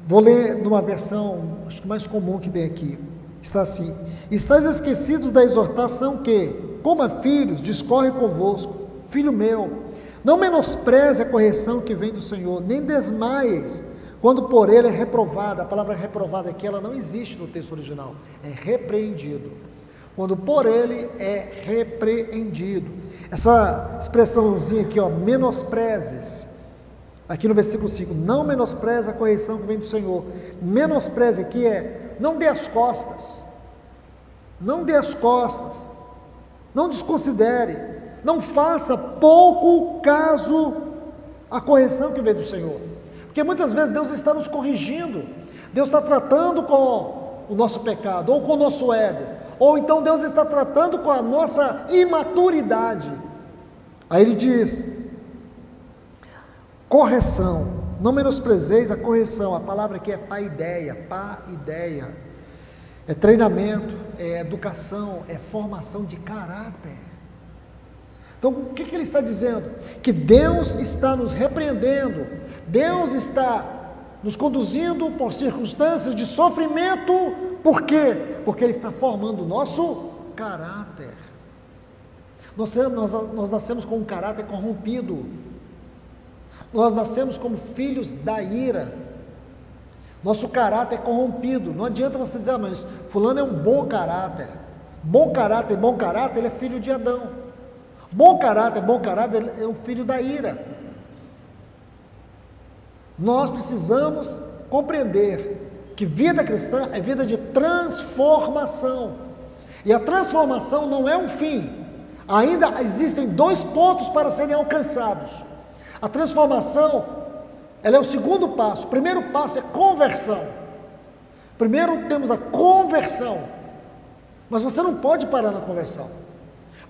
vou ler numa versão, acho que mais comum que tem aqui, está assim: estáis esquecidos da exortação que, como a filhos, discorre convosco, filho meu, não menospreze a correção que vem do Senhor, nem desmaies quando por ele é reprovada. A palavra reprovada aqui, ela não existe no texto original, é repreendido. Quando por ele é repreendido. Essa expressãozinha aqui, ó, menosprezes, aqui no versículo 5, não menospreze a correção que vem do Senhor. Menospreze aqui é, não dê as costas, não dê as costas, não desconsidere, não faça pouco caso à correção que vem do Senhor. Porque muitas vezes Deus está nos corrigindo, Deus está tratando com o nosso pecado, ou com o nosso ego, ou então Deus está tratando com a nossa imaturidade. Aí ele diz, correção, não menosprezeis a correção. A palavra aqui é paideia, é treinamento, é educação, é formação de caráter. Então o que ele está dizendo? Que Deus está nos repreendendo, Deus está nos conduzindo por circunstâncias de sofrimento. Por quê? Porque Ele está formando o nosso caráter. Nós nascemos com um caráter corrompido, nós nascemos como filhos da ira, nosso caráter é corrompido. Não adianta você dizer, mas fulano é um bom caráter, ele é filho de Adão. Bom caráter, ele é um filho da ira. Nós precisamos compreender que vida cristã é vida de transformação, e a transformação não é um fim, ainda existem 2 pontos para serem alcançados. A transformação, ela é o segundo passo. O primeiro passo é conversão. Primeiro temos a conversão, mas você não pode parar na conversão,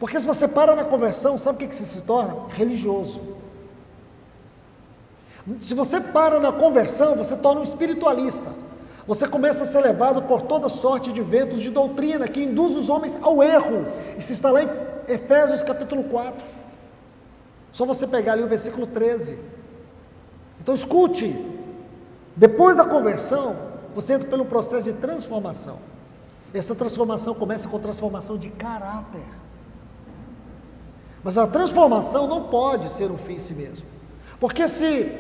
porque se você para na conversão, sabe o que você se torna? Religioso. Se você para na conversão, você torna um espiritualista. Você começa a ser levado por toda sorte de ventos de doutrina que induz os homens ao erro. Isso está lá em Efésios capítulo 4. Só você pegar ali o versículo 13. Então escute, depois da conversão, você entra pelo processo de transformação. Essa transformação começa com transformação de caráter. Mas a transformação não pode ser um fim em si mesmo. Porque se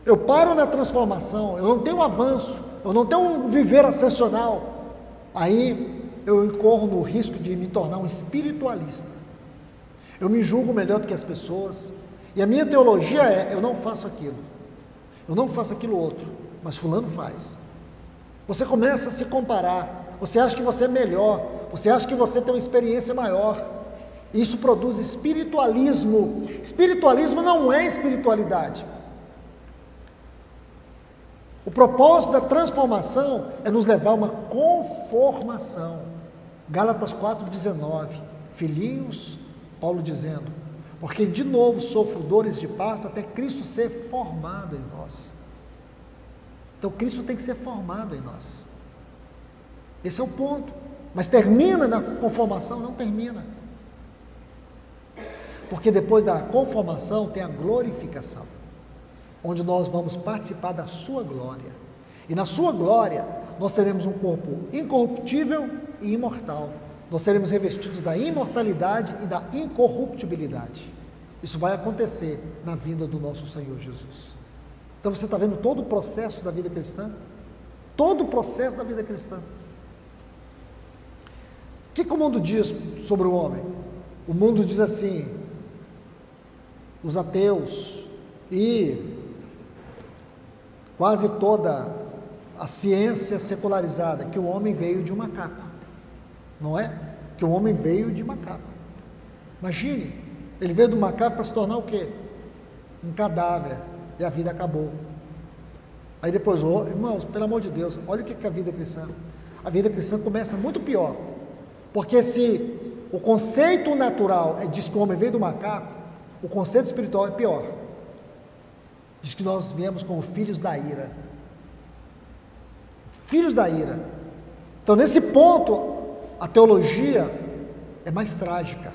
eu paro na transformação, eu não tenho avanço, eu não tenho um viver ascensional, aí eu incorro no risco de me tornar um espiritualista. Eu me julgo melhor do que as pessoas, e a minha teologia é, eu não faço aquilo outro, mas fulano faz. Você começa a se comparar, você acha que você é melhor, você acha que você tem uma experiência maior. Isso produz espiritualismo. Espiritualismo não é espiritualidade. O propósito da transformação é nos levar a uma conformação. Gálatas 4,19, filhinhos, Paulo dizendo, porque de novo sofro dores de parto até Cristo ser formado em vós. Então Cristo tem que ser formado em nós. Esse é o ponto. Mas termina na conformação? Não termina. Porque depois da conformação tem a glorificação, onde nós vamos participar da sua glória. E na sua glória nós teremos um corpo incorruptível e imortal. Nós seremos revestidos da imortalidade e da incorruptibilidade. Isso vai acontecer na vinda do nosso Senhor Jesus. Então você está vendo todo o processo da vida cristã? Todo o processo da vida cristã. O que o mundo diz sobre o homem? O mundo diz assim, os ateus e quase toda a ciência secularizada, que o homem veio de um macaco, não é? Que o homem veio de macaco. Imagine, ele veio do macaco para se tornar o quê? Um cadáver, e a vida acabou. Aí depois, irmãos, pelo amor de Deus, olha o que é a vida cristã. A vida cristã começa muito pior, porque se o conceito natural diz que o homem veio do macaco, o conceito espiritual é pior. Diz que nós viemos como filhos da ira. Filhos da ira. Então, nesse ponto, a teologia é mais trágica,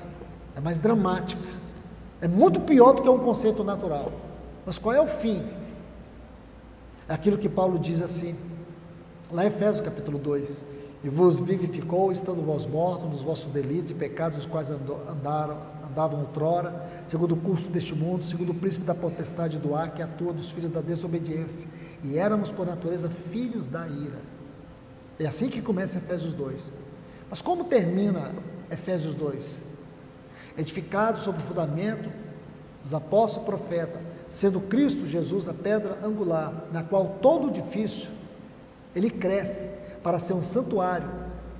é mais dramática, é muito pior do que um conceito natural. Mas qual é o fim? É aquilo que Paulo diz assim, lá em Efésios capítulo 2, e vos vivificou, estando vós mortos nos vossos delitos e pecados, os quais andavam outrora, segundo o curso deste mundo, segundo o príncipe da potestade do ar, que atua dos filhos da desobediência, e éramos por natureza filhos da ira. É assim que começa Efésios 2. Mas como termina Efésios 2? Edificado sobre o fundamento dos apóstolos e profetas, sendo Cristo Jesus a pedra angular, na qual todo edifício, ele cresce para ser um santuário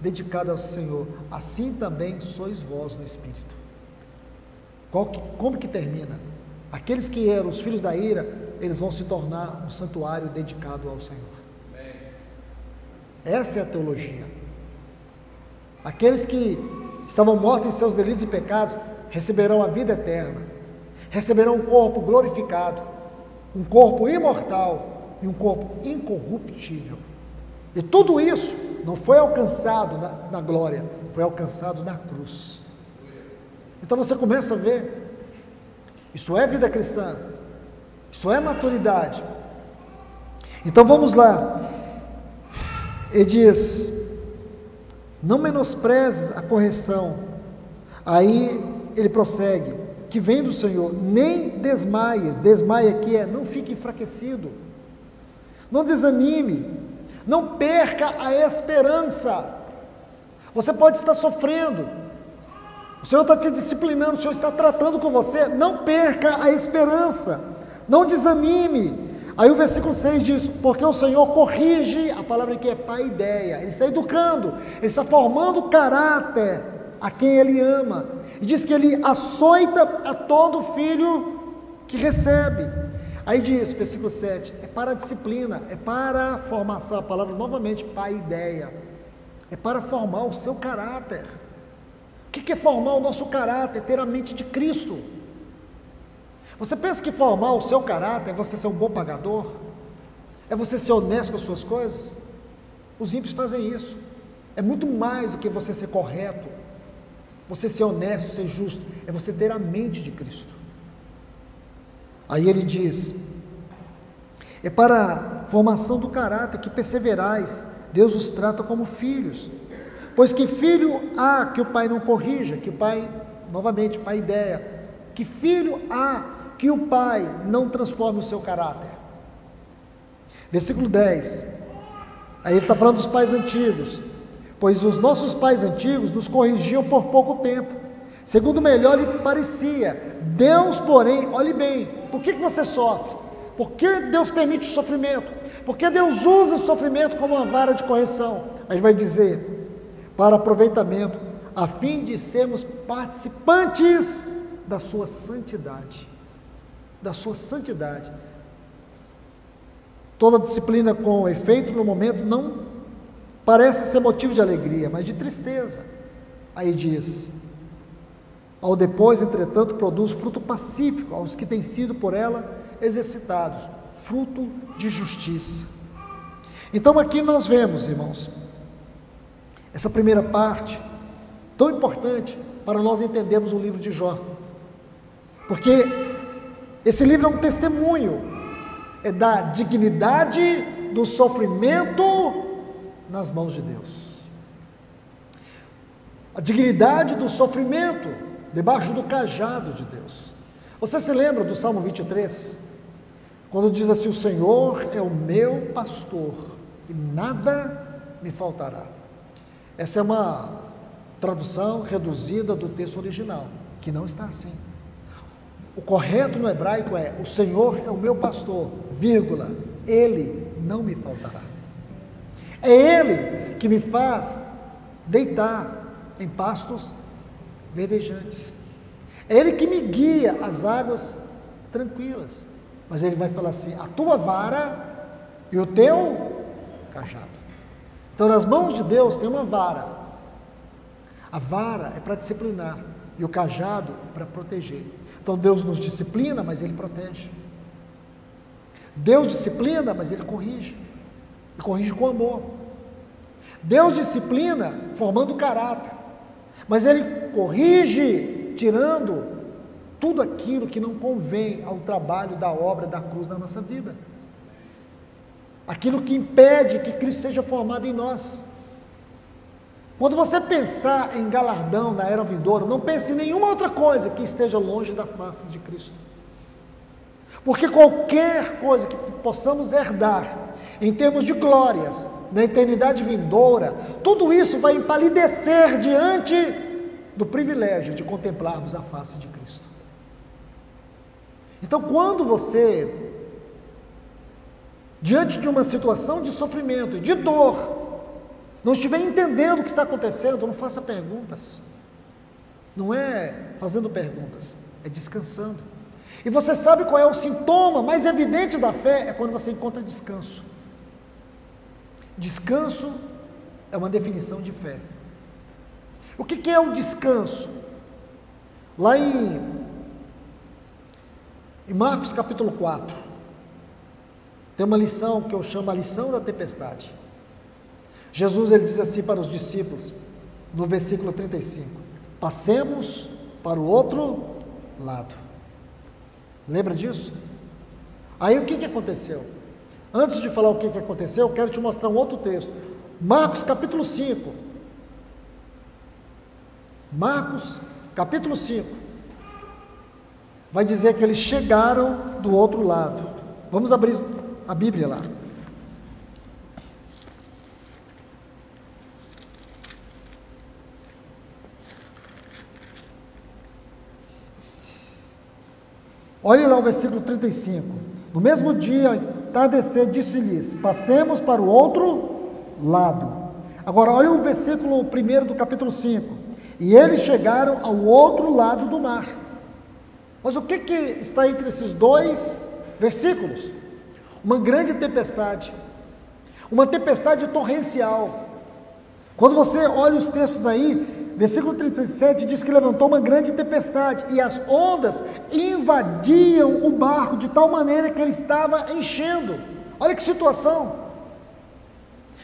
dedicado ao Senhor. Assim também sois vós no Espírito. Como que termina? Aqueles que eram os filhos da ira, eles vão se tornar um santuário dedicado ao Senhor. Essa é a teologia. Aqueles que estavam mortos em seus delitos e pecados, receberão a vida eterna, receberão um corpo glorificado, um corpo imortal e um corpo incorruptível. E tudo isso não foi alcançado na glória, foi alcançado na cruz. Então você começa a ver, isso é vida cristã, isso é maturidade. Então vamos lá, ele diz, não menosprezes a correção, aí ele prossegue, que vem do Senhor, nem desmaies, desmaie aqui não fique enfraquecido, não desanime, não perca a esperança. Você pode estar sofrendo, o Senhor está te disciplinando, o Senhor está tratando com você, não perca a esperança, não desanime. Aí o versículo 6 diz, porque o Senhor corrige, a palavra aqui é paideia, ele está educando, ele está formando caráter a quem ele ama, e diz que ele açoita a todo filho que recebe. Aí diz, versículo 7, é para a disciplina, é para a formação, a palavra novamente, paideia, é para formar o seu caráter. O que é formar o nosso caráter? Ter a mente de Cristo. Você pensa que formar o seu caráter é você ser um bom pagador? É você ser honesto com as suas coisas? Os ímpios fazem isso. É muito mais do que você ser correto, você ser honesto, ser justo, é você ter a mente de Cristo. Aí ele diz, é para a formação do caráter que perseverais, Deus os trata como filhos, pois que filho há que o pai não corrija, que o pai, novamente, paideia, que filho há que o pai não transforme o seu caráter. Versículo 10, aí ele está falando dos pais antigos, pois os nossos pais antigos nos corrigiam por pouco tempo, segundo melhor lhe parecia. Deus, porém, olhe bem, por que você sofre? Por que Deus permite o sofrimento? Por que Deus usa o sofrimento como uma vara de correção? Aí ele vai dizer, para aproveitamento, a fim de sermos participantes da sua santidade. Da sua santidade. Toda disciplina com efeito no momento não parece ser motivo de alegria, mas de tristeza. Aí diz: ao depois, entretanto, produz fruto pacífico aos que têm sido por ela exercitados, fruto de justiça. Então aqui nós vemos, irmãos, essa primeira parte, tão importante para nós entendermos o livro de Jó, porque esse livro é um testemunho, da dignidade do sofrimento nas mãos de Deus, a dignidade do sofrimento debaixo do cajado de Deus. Você se lembra do Salmo 23? Quando diz assim: o Senhor é o meu pastor e nada me faltará. Essa é uma tradução reduzida do texto original, que não está assim. O correto no hebraico é: o Senhor é o meu pastor, vírgula, Ele não me faltará. É Ele que me faz deitar em pastos verdejantes. É Ele que me guia às águas tranquilas. Mas Ele vai falar assim: a tua vara e o teu cajado. Então, nas mãos de Deus tem uma vara. A vara é para disciplinar e o cajado é para proteger. Então Deus nos disciplina, mas Ele protege. Deus disciplina, mas Ele corrige. E corrige com amor. Deus disciplina formando caráter, mas Ele corrige tirando tudo aquilo que não convém ao trabalho da obra da cruz na nossa vida. Aquilo que impede que Cristo seja formado em nós. Quando você pensar em galardão na era vindoura, não pense em nenhuma outra coisa que esteja longe da face de Cristo. Porque qualquer coisa que possamos herdar, em termos de glórias, na eternidade vindoura, tudo isso vai empalidecer diante do privilégio de contemplarmos a face de Cristo. Então, quando você, diante de uma situação de sofrimento e de dor, não estiver entendendo o que está acontecendo, não faça perguntas. Não é fazendo perguntas, é descansando. E você sabe qual é o sintoma mais evidente da fé? É quando você encontra descanso. Descanso é uma definição de fé. O que é o descanso? Lá em Marcos capítulo 4, tem uma lição que eu chamo a lição da tempestade. Jesus, ele diz assim para os discípulos, no versículo 35, passemos para o outro lado. Lembra disso? Aí o que aconteceu? Antes de falar o que aconteceu, eu quero te mostrar um outro texto. Marcos capítulo 5. Marcos capítulo 5. Vai dizer que eles chegaram do outro lado. Vamos abrir a Bíblia lá. Olhe lá o versículo 35. No mesmo dia, entardecer, disse-lhes: passemos para o outro lado. Agora, olha o versículo 1 do capítulo 5. E eles chegaram ao outro lado do mar. Mas o que está entre esses dois versículos? Uma grande tempestade. Uma tempestade torrencial. Quando você olha os textos aí, versículo 37 diz que levantou uma grande tempestade e as ondas invadiam o barco de tal maneira que ele estava enchendo. Olha que situação.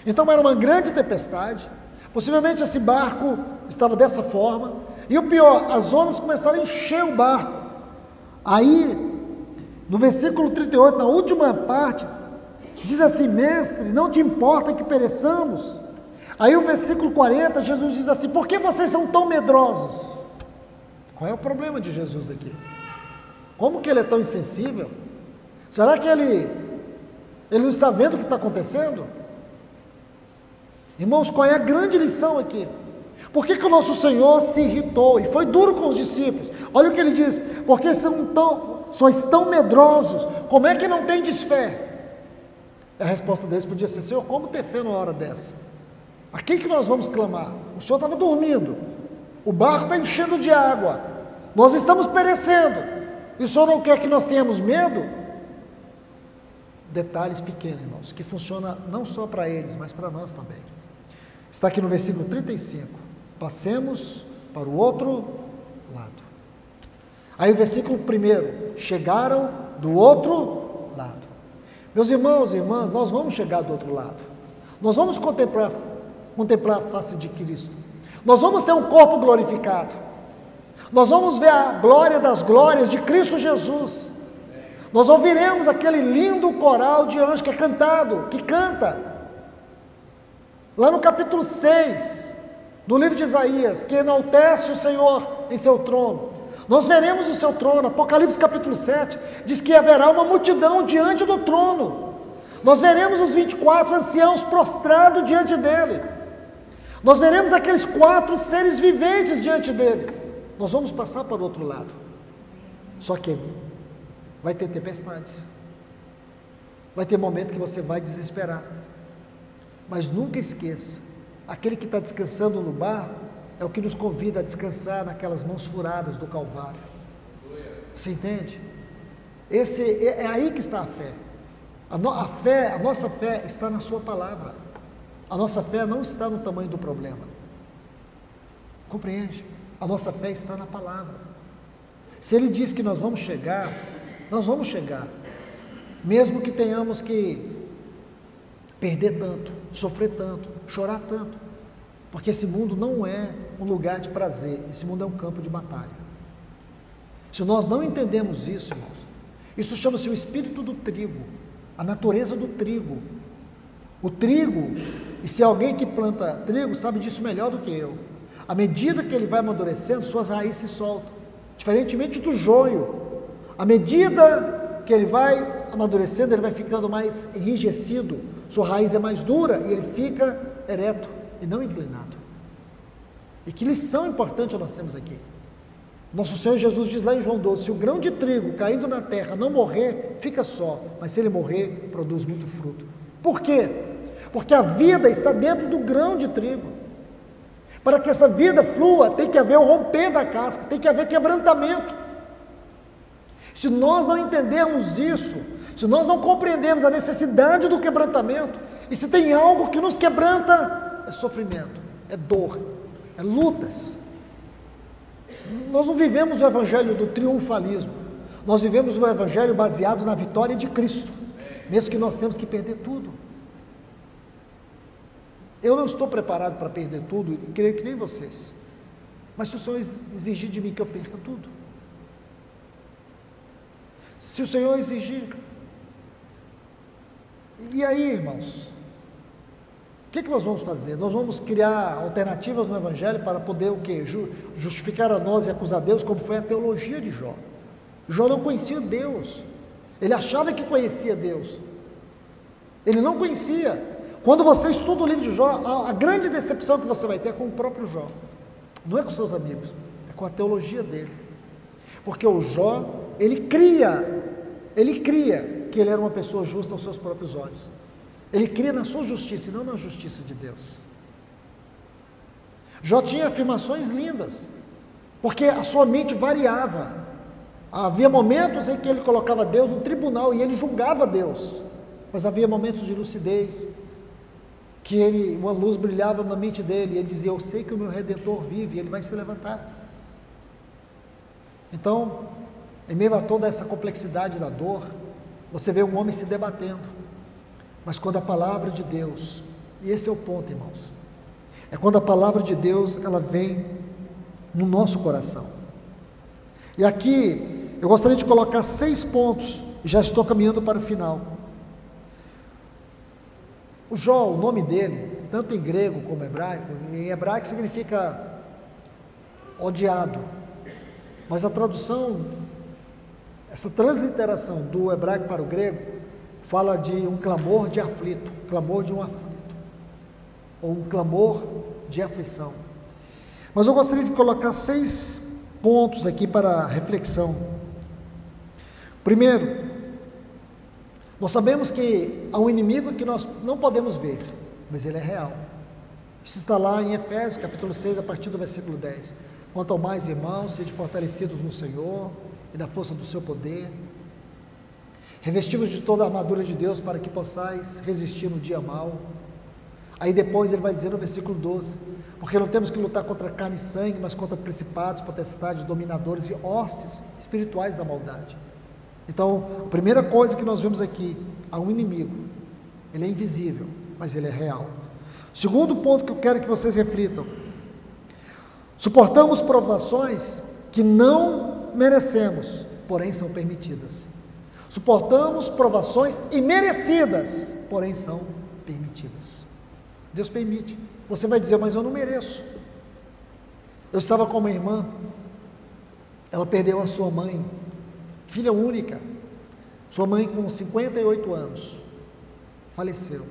Então era uma grande tempestade, possivelmente esse barco estava dessa forma, e o pior, as ondas começaram a encher o barco. Aí, no versículo 38, na última parte, diz assim: mestre, não te importa que pereçamos? Aí o versículo 40, Jesus diz assim: por que vocês são tão medrosos? Qual é o problema de Jesus aqui? Como que ele é tão insensível? Será que ele não está vendo o que está acontecendo? Irmãos, qual é a grande lição aqui? Por que o nosso Senhor se irritou e foi duro com os discípulos? Olha o que ele diz: porque sois tão medrosos, como é que não tendes fé? A resposta deles podia ser: Senhor, como ter fé numa hora dessa? A quem que nós vamos clamar? O Senhor estava dormindo, o barco está enchendo de água, nós estamos perecendo, e o Senhor não quer que nós tenhamos medo? Detalhes pequenos, irmãos, que funciona não só para eles, mas para nós também. Está aqui no versículo 35. passemos para o outro lado. Aí o versículo 1, chegaram do outro lado. Meus irmãos e irmãs, nós vamos chegar do outro lado. Nós vamos contemplar a face de Cristo. Nós vamos ter um corpo glorificado. Nós vamos ver a glória das glórias de Cristo Jesus. Nós ouviremos aquele lindo coral de anjos que canta. Lá no capítulo 6 do livro de Isaías, que enaltece o Senhor em seu trono. Nós veremos o seu trono. Apocalipse capítulo 7 diz que haverá uma multidão diante do trono. Nós veremos os 24 anciãos prostrados diante dele. Nós veremos aqueles 4 seres viventes diante dele. Nós vamos passar para o outro lado. Só que vai ter tempestades. Vai ter momento que você vai desesperar. Mas nunca esqueça, aquele que está descansando no barco é o que nos convida a descansar naquelas mãos furadas do Calvário. Você entende? É aí que está a fé. A nossa fé está na sua palavra. A nossa fé não está no tamanho do problema. Compreende? A nossa fé está na palavra. Se ele diz que nós vamos chegar, nós vamos chegar. Mesmo que tenhamos que perder tanto, sofrer tanto, chorar tanto. Porque esse mundo não é um lugar de prazer, esse mundo é um campo de batalha. Se nós não entendemos isso, irmãos, isso chama-se o espírito do trigo, a natureza do trigo. O trigo, e se alguém que planta trigo sabe disso melhor do que eu, à medida que ele vai amadurecendo, suas raízes se soltam, diferentemente do joio. À medida que ele vai amadurecendo, ele vai ficando mais enrijecido, sua raiz é mais dura e ele fica ereto e não inclinado. E que lição importante nós temos aqui. Nosso Senhor Jesus diz lá em João 12, se o grão de trigo caindo na terra não morrer, fica só, mas se ele morrer, produz muito fruto. Por quê? Porque a vida está dentro do grão de trigo. Para que essa vida flua, tem que haver o romper da casca, tem que haver quebrantamento. Se nós não entendermos isso, se nós não compreendermos a necessidade do quebrantamento, e se tem algo que nos quebranta, é sofrimento, é dor, é lutas. Nós não vivemos o evangelho do triunfalismo, nós vivemos o evangelho baseado na vitória de Cristo, mesmo que nós temos que perder tudo. Eu não estou preparado para perder tudo, e creio que nem vocês, mas se o Senhor exigir de mim que eu perca tudo, se o Senhor exigir, e aí, irmãos, o que nós vamos fazer? Nós vamos criar alternativas no evangelho para poder o quê? Justificar a nós e acusar Deus, como foi a teologia de Jó. Jó não conhecia Deus, ele achava que conhecia Deus, ele não conhecia. Quando você estuda o livro de Jó, a grande decepção que você vai ter é com o próprio Jó, não é com seus amigos, é com a teologia dele, porque o Jó, ele cria que ele era uma pessoa justa aos seus próprios olhos, ele cria na sua justiça e não na justiça de Deus. Jó tinha afirmações lindas, porque a sua mente variava, havia momentos em que ele colocava Deus no tribunal e ele julgava Deus, mas havia momentos de lucidez, que uma luz brilhava na mente dele, e ele dizia, eu sei que o meu Redentor vive, e ele vai se levantar. Então, em meio a toda essa complexidade da dor, você vê um homem se debatendo, mas quando a palavra de Deus, e esse é o ponto, irmãos, é quando a palavra de Deus, ela vem no nosso coração. E aqui, eu gostaria de colocar 6 pontos, e já estou caminhando para o final. O Jó, o nome dele, tanto em grego como em hebraico significa odiado, mas a tradução, essa transliteração do hebraico para o grego, fala de um clamor de aflito, clamor de um aflito, ou um clamor de aflição. Mas eu gostaria de colocar 6 pontos aqui para reflexão. Primeiro, nós sabemos que há um inimigo que nós não podemos ver, mas ele é real. Isso está lá em Efésios, capítulo 6, a partir do versículo 10. Quanto ao mais, irmãos, sede fortalecidos no Senhor e da força do seu poder, revestivos de toda a armadura de Deus para que possais resistir no dia mau. Aí depois ele vai dizer no versículo 12, porque não temos que lutar contra carne e sangue, mas contra principados, potestades, dominadores e hostes espirituais da maldade. Então, a primeira coisa que nós vemos aqui, há um inimigo, ele é invisível, mas ele é real. Segundo ponto que eu quero que vocês reflitam, suportamos provações que não merecemos, porém são permitidas. Suportamos provações imerecidas, porém são permitidas. Deus permite. Você vai dizer, mas eu não mereço. Eu estava com uma irmã, ela perdeu a sua mãe, filha única, sua mãe com 58 anos, faleceu.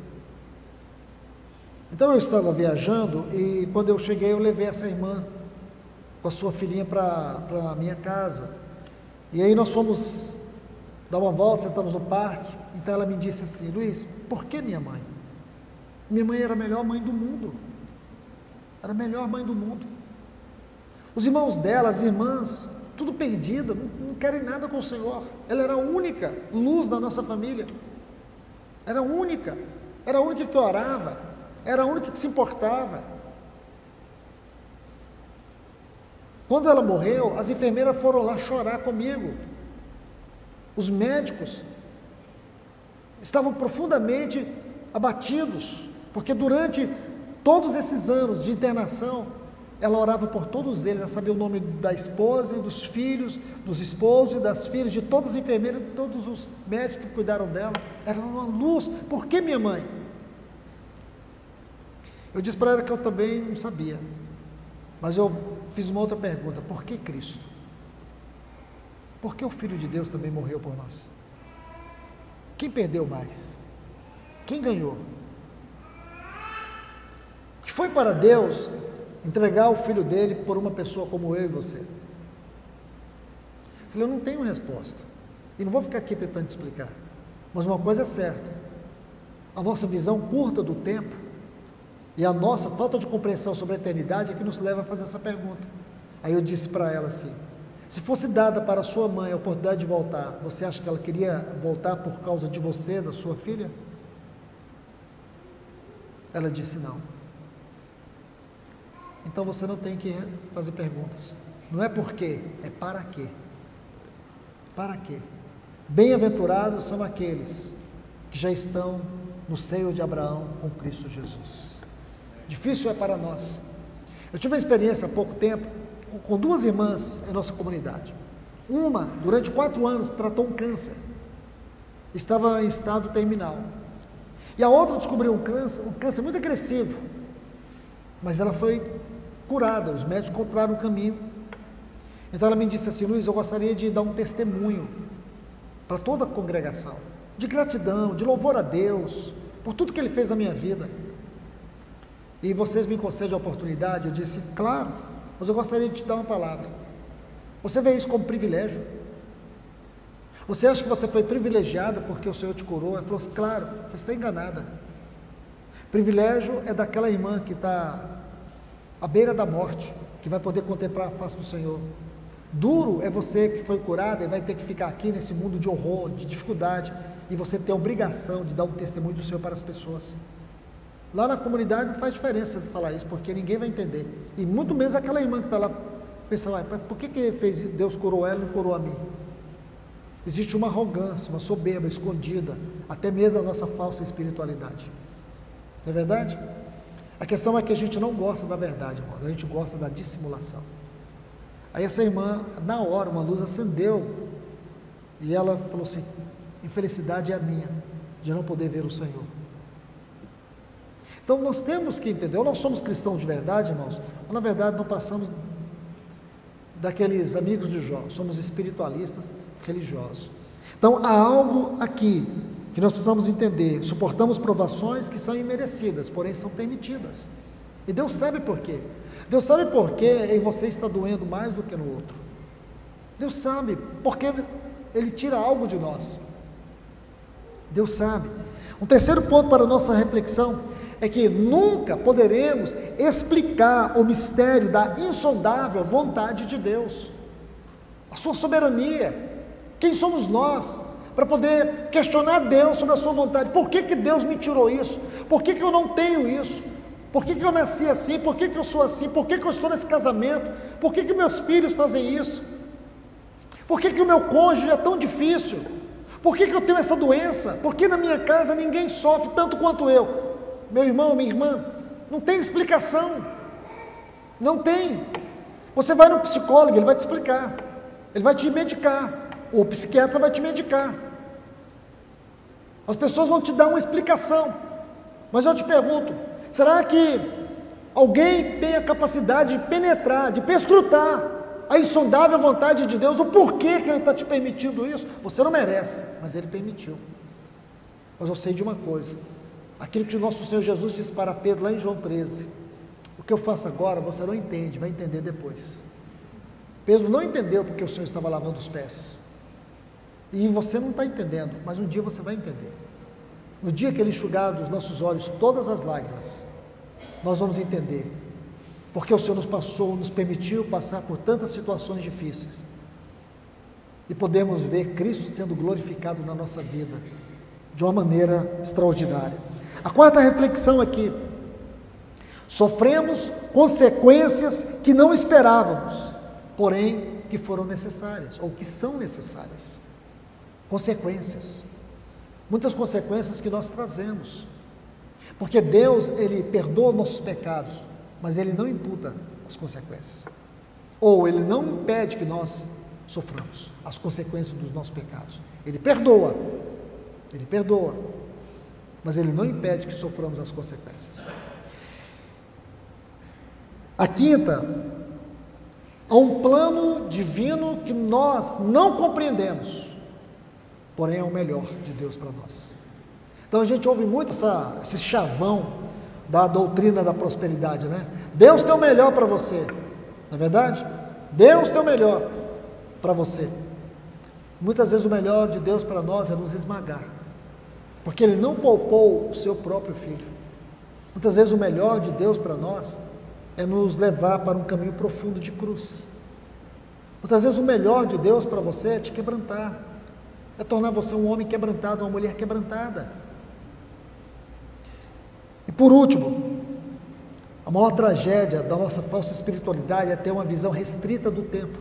Então eu estava viajando e quando eu cheguei eu levei essa irmã com a sua filhinha para a minha casa. E aí nós fomos dar uma volta, sentamos no parque. Então ela me disse assim, Luiz, por que minha mãe? Minha mãe era a melhor mãe do mundo. Era a melhor mãe do mundo. Os irmãos dela, as irmãs, tudo perdida, não querem nada com o Senhor. Ela era a única luz da nossa família. Era a única que orava, era a única que se importava. Quando ela morreu, as enfermeiras foram lá chorar comigo. Os médicos estavam profundamente abatidos, porque durante todos esses anos de internação, ela orava por todos eles, ela sabia o nome da esposa e dos filhos, dos esposos e das filhas, de todas as enfermeiras, de todos os médicos que cuidaram dela. Era uma luz. Por que minha mãe? Eu disse para ela que eu também não sabia, mas eu fiz uma outra pergunta: por que Cristo? Por que o Filho de Deus também morreu por nós? Quem perdeu mais? Quem ganhou? O que foi para Deus entregar o Filho dele por uma pessoa como eu e você? Eu falei, eu não tenho resposta, e não vou ficar aqui tentando te explicar, mas uma coisa é certa: a nossa visão curta do tempo e a nossa falta de compreensão sobre a eternidade é que nos leva a fazer essa pergunta. Aí eu disse para ela assim, se fosse dada para a sua mãe a oportunidade de voltar, você acha que ela queria voltar por causa de você, da sua filha? Ela disse não. Então você não tem que fazer perguntas, não é por quê, é para quê. Para quê? Bem-aventurados são aqueles que já estão no seio de Abraão com Cristo Jesus. Difícil é para nós. Eu tive uma experiência há pouco tempo com duas irmãs em nossa comunidade. Uma, durante 4 anos, tratou um câncer, estava em estado terminal, e a outra descobriu um câncer muito agressivo, mas ela foi curada, os médicos encontraram um caminho. Então ela me disse assim, Luiz, eu gostaria de dar um testemunho para toda a congregação, de gratidão, de louvor a Deus, por tudo que Ele fez na minha vida, e vocês me concedem a oportunidade? Eu disse, claro, mas eu gostaria de te dar uma palavra. Você vê isso como privilégio? Você acha que você foi privilegiada porque o Senhor te curou? Ela falou assim, claro. Você está enganada. Privilégio é daquela irmã que está à beira da morte, que vai poder contemplar a face do Senhor. Duro é você que foi curada e vai ter que ficar aqui nesse mundo de horror, de dificuldade, e você tem a obrigação de dar um testemunho do Senhor para as pessoas. Lá na comunidade não faz diferença falar isso, porque ninguém vai entender, e muito menos aquela irmã que está lá pensando, por que Deus curou ela e não curou a mim? Existe uma arrogância, uma soberba escondida, até mesmo na nossa falsa espiritualidade, não é verdade? A questão é que a gente não gosta da verdade, irmãos, a gente gosta da dissimulação. Aí essa irmã, na hora, uma luz acendeu, e ela falou assim, infelicidade é a minha, de não poder ver o Senhor. Então nós temos que entender, ou nós somos cristãos de verdade, irmãos, ou na verdade não passamos daqueles amigos de Jó, somos espiritualistas religiosos. Então há algo aqui que nós precisamos entender: suportamos provações que são imerecidas, porém são permitidas, e Deus sabe por quê. Deus sabe por que em você está doendo mais do que no outro. Deus sabe, porque Ele tira algo de nós. Deus sabe. Um terceiro ponto para a nossa reflexão é que nunca poderemos explicar o mistério da insondável vontade de Deus, a sua soberania. Quem somos nós para poder questionar Deus sobre a sua vontade. Por que Deus me tirou isso? Por que eu não tenho isso? Por que eu nasci assim? Por que eu sou assim? Por que eu estou nesse casamento? Por que meus filhos fazem isso? Por que o meu cônjuge é tão difícil? Por que eu tenho essa doença? Por que na minha casa ninguém sofre tanto quanto eu? Meu irmão, minha irmã, não tem explicação. Não tem. Você vai no psicólogo, ele vai te explicar. Ele vai te medicar. O psiquiatra vai te medicar. As pessoas vão te dar uma explicação. Mas eu te pergunto, será que alguém tem a capacidade de penetrar, de perscrutar a insondável vontade de Deus, o porquê que Ele está te permitindo isso? Você não merece, mas Ele permitiu. Mas eu sei de uma coisa, aquilo que o nosso Senhor Jesus disse para Pedro lá em João 13, o que eu faço agora você não entende, vai entender depois. Pedro não entendeu porque o Senhor estava lavando os pés, e você não está entendendo, mas um dia você vai entender. No dia que Ele enxugar dos nossos olhos todas as lágrimas, nós vamos entender porque o Senhor nos permitiu passar por tantas situações difíceis e podemos ver Cristo sendo glorificado na nossa vida de uma maneira extraordinária. A quarta reflexão aqui: sofremos consequências que não esperávamos, porém que foram necessárias, ou que são necessárias. Consequências, muitas consequências que nós trazemos, porque Deus, Ele perdoa nossos pecados, mas Ele não imputa as consequências, ou Ele não impede que nós soframos as consequências dos nossos pecados. Ele perdoa, mas Ele não impede que soframos as consequências. A quinta, há um plano divino que nós não compreendemos, porém é o melhor de Deus para nós. Então a gente ouve muito esse chavão da doutrina da prosperidade, né? Deus tem o melhor para você, não é verdade? Deus tem o melhor para você. Muitas vezes o melhor de Deus para nós é nos esmagar, porque Ele não poupou o seu próprio filho. Muitas vezes o melhor de Deus para nós é nos levar para um caminho profundo de cruz. Muitas vezes o melhor de Deus para você é te quebrantar, é tornar você um homem quebrantado, uma mulher quebrantada. E por último, a maior tragédia da nossa falsa espiritualidade é ter uma visão restrita do tempo.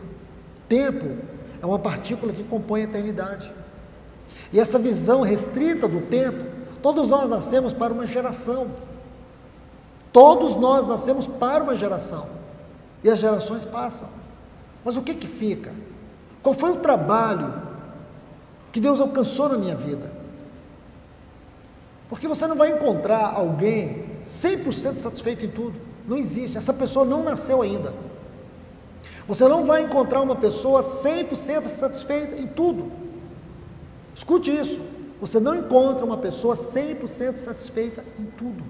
Tempo é uma partícula que compõe a eternidade. E essa visão restrita do tempo, todos nós nascemos para uma geração. Todos nós nascemos para uma geração. E as gerações passam. Mas o que fica? Qual foi o trabalho que Deus alcançou na minha vida? Porque você não vai encontrar alguém 100% satisfeito em tudo. Não existe, essa pessoa não nasceu ainda. Você não vai encontrar uma pessoa 100% satisfeita em tudo. Escute isso, você não encontra uma pessoa 100% satisfeita em tudo.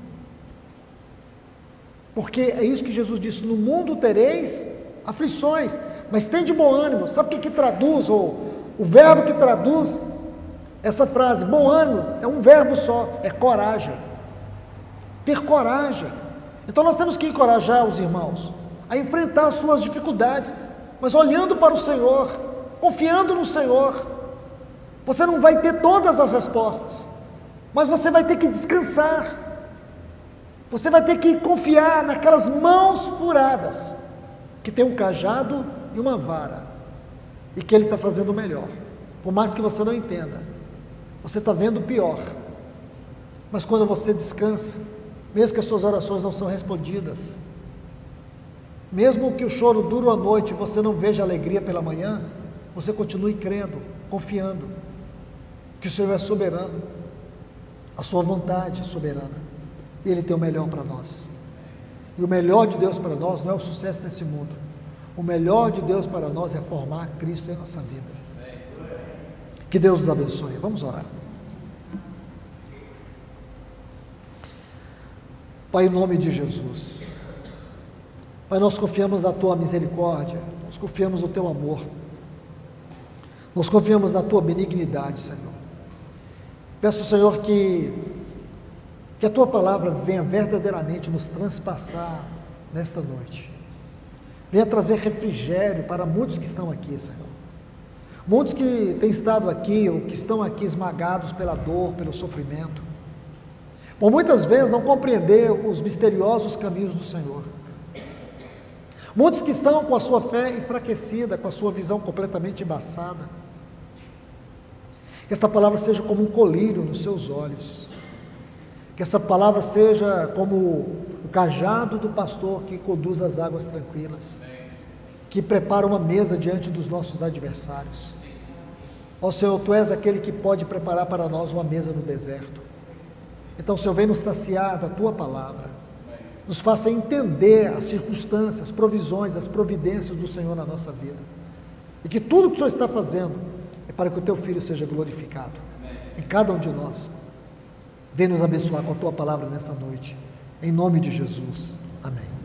Porque é isso que Jesus disse: no mundo tereis aflições, mas tem de bom ânimo. Sabe o que traduz, ou o verbo que traduz essa frase, bom ânimo, é um verbo só, é coragem. Ter coragem. Então nós temos que encorajar os irmãos a enfrentar as suas dificuldades, mas olhando para o Senhor, confiando no Senhor. Você não vai ter todas as respostas, mas você vai ter que descansar. Você vai ter que confiar naquelas mãos furadas, que tem um cajado e uma vara, e que Ele está fazendo o melhor. Por mais que você não entenda, você está vendo o pior, mas quando você descansa, mesmo que as suas orações não são respondidas, mesmo que o choro dure a noite e você não veja alegria pela manhã, você continue crendo, confiando que o Senhor é soberano, a sua vontade é soberana, e Ele tem o melhor para nós. E o melhor de Deus para nós não é o sucesso nesse mundo, o melhor de Deus para nós é formar Cristo em nossa vida. Que Deus os abençoe. Vamos orar. Pai, em nome de Jesus, Pai, nós confiamos na Tua misericórdia, nós confiamos no Teu amor, nós confiamos na Tua benignidade, Senhor. Peço, Senhor, que a Tua palavra venha verdadeiramente nos transpassar nesta noite, venha trazer refrigério para muitos que estão aqui, Senhor. Muitos que têm estado aqui, ou que estão aqui esmagados pela dor, pelo sofrimento, por muitas vezes não compreender os misteriosos caminhos do Senhor. Muitos que estão com a sua fé enfraquecida, com a sua visão completamente embaçada. Que esta palavra seja como um colírio nos seus olhos. Que essa palavra seja como o cajado do pastor que conduz as águas tranquilas, que prepara uma mesa diante dos nossos adversários. Ó Senhor, Tu és aquele que pode preparar para nós uma mesa no deserto. Então, Senhor, vem nos saciar da Tua palavra, nos faça entender as circunstâncias, as provisões, as providências do Senhor na nossa vida, e que tudo que o Senhor está fazendo é para que o Teu Filho seja glorificado em cada um de nós. Vem nos abençoar com a Tua palavra nessa noite, em nome de Jesus, amém.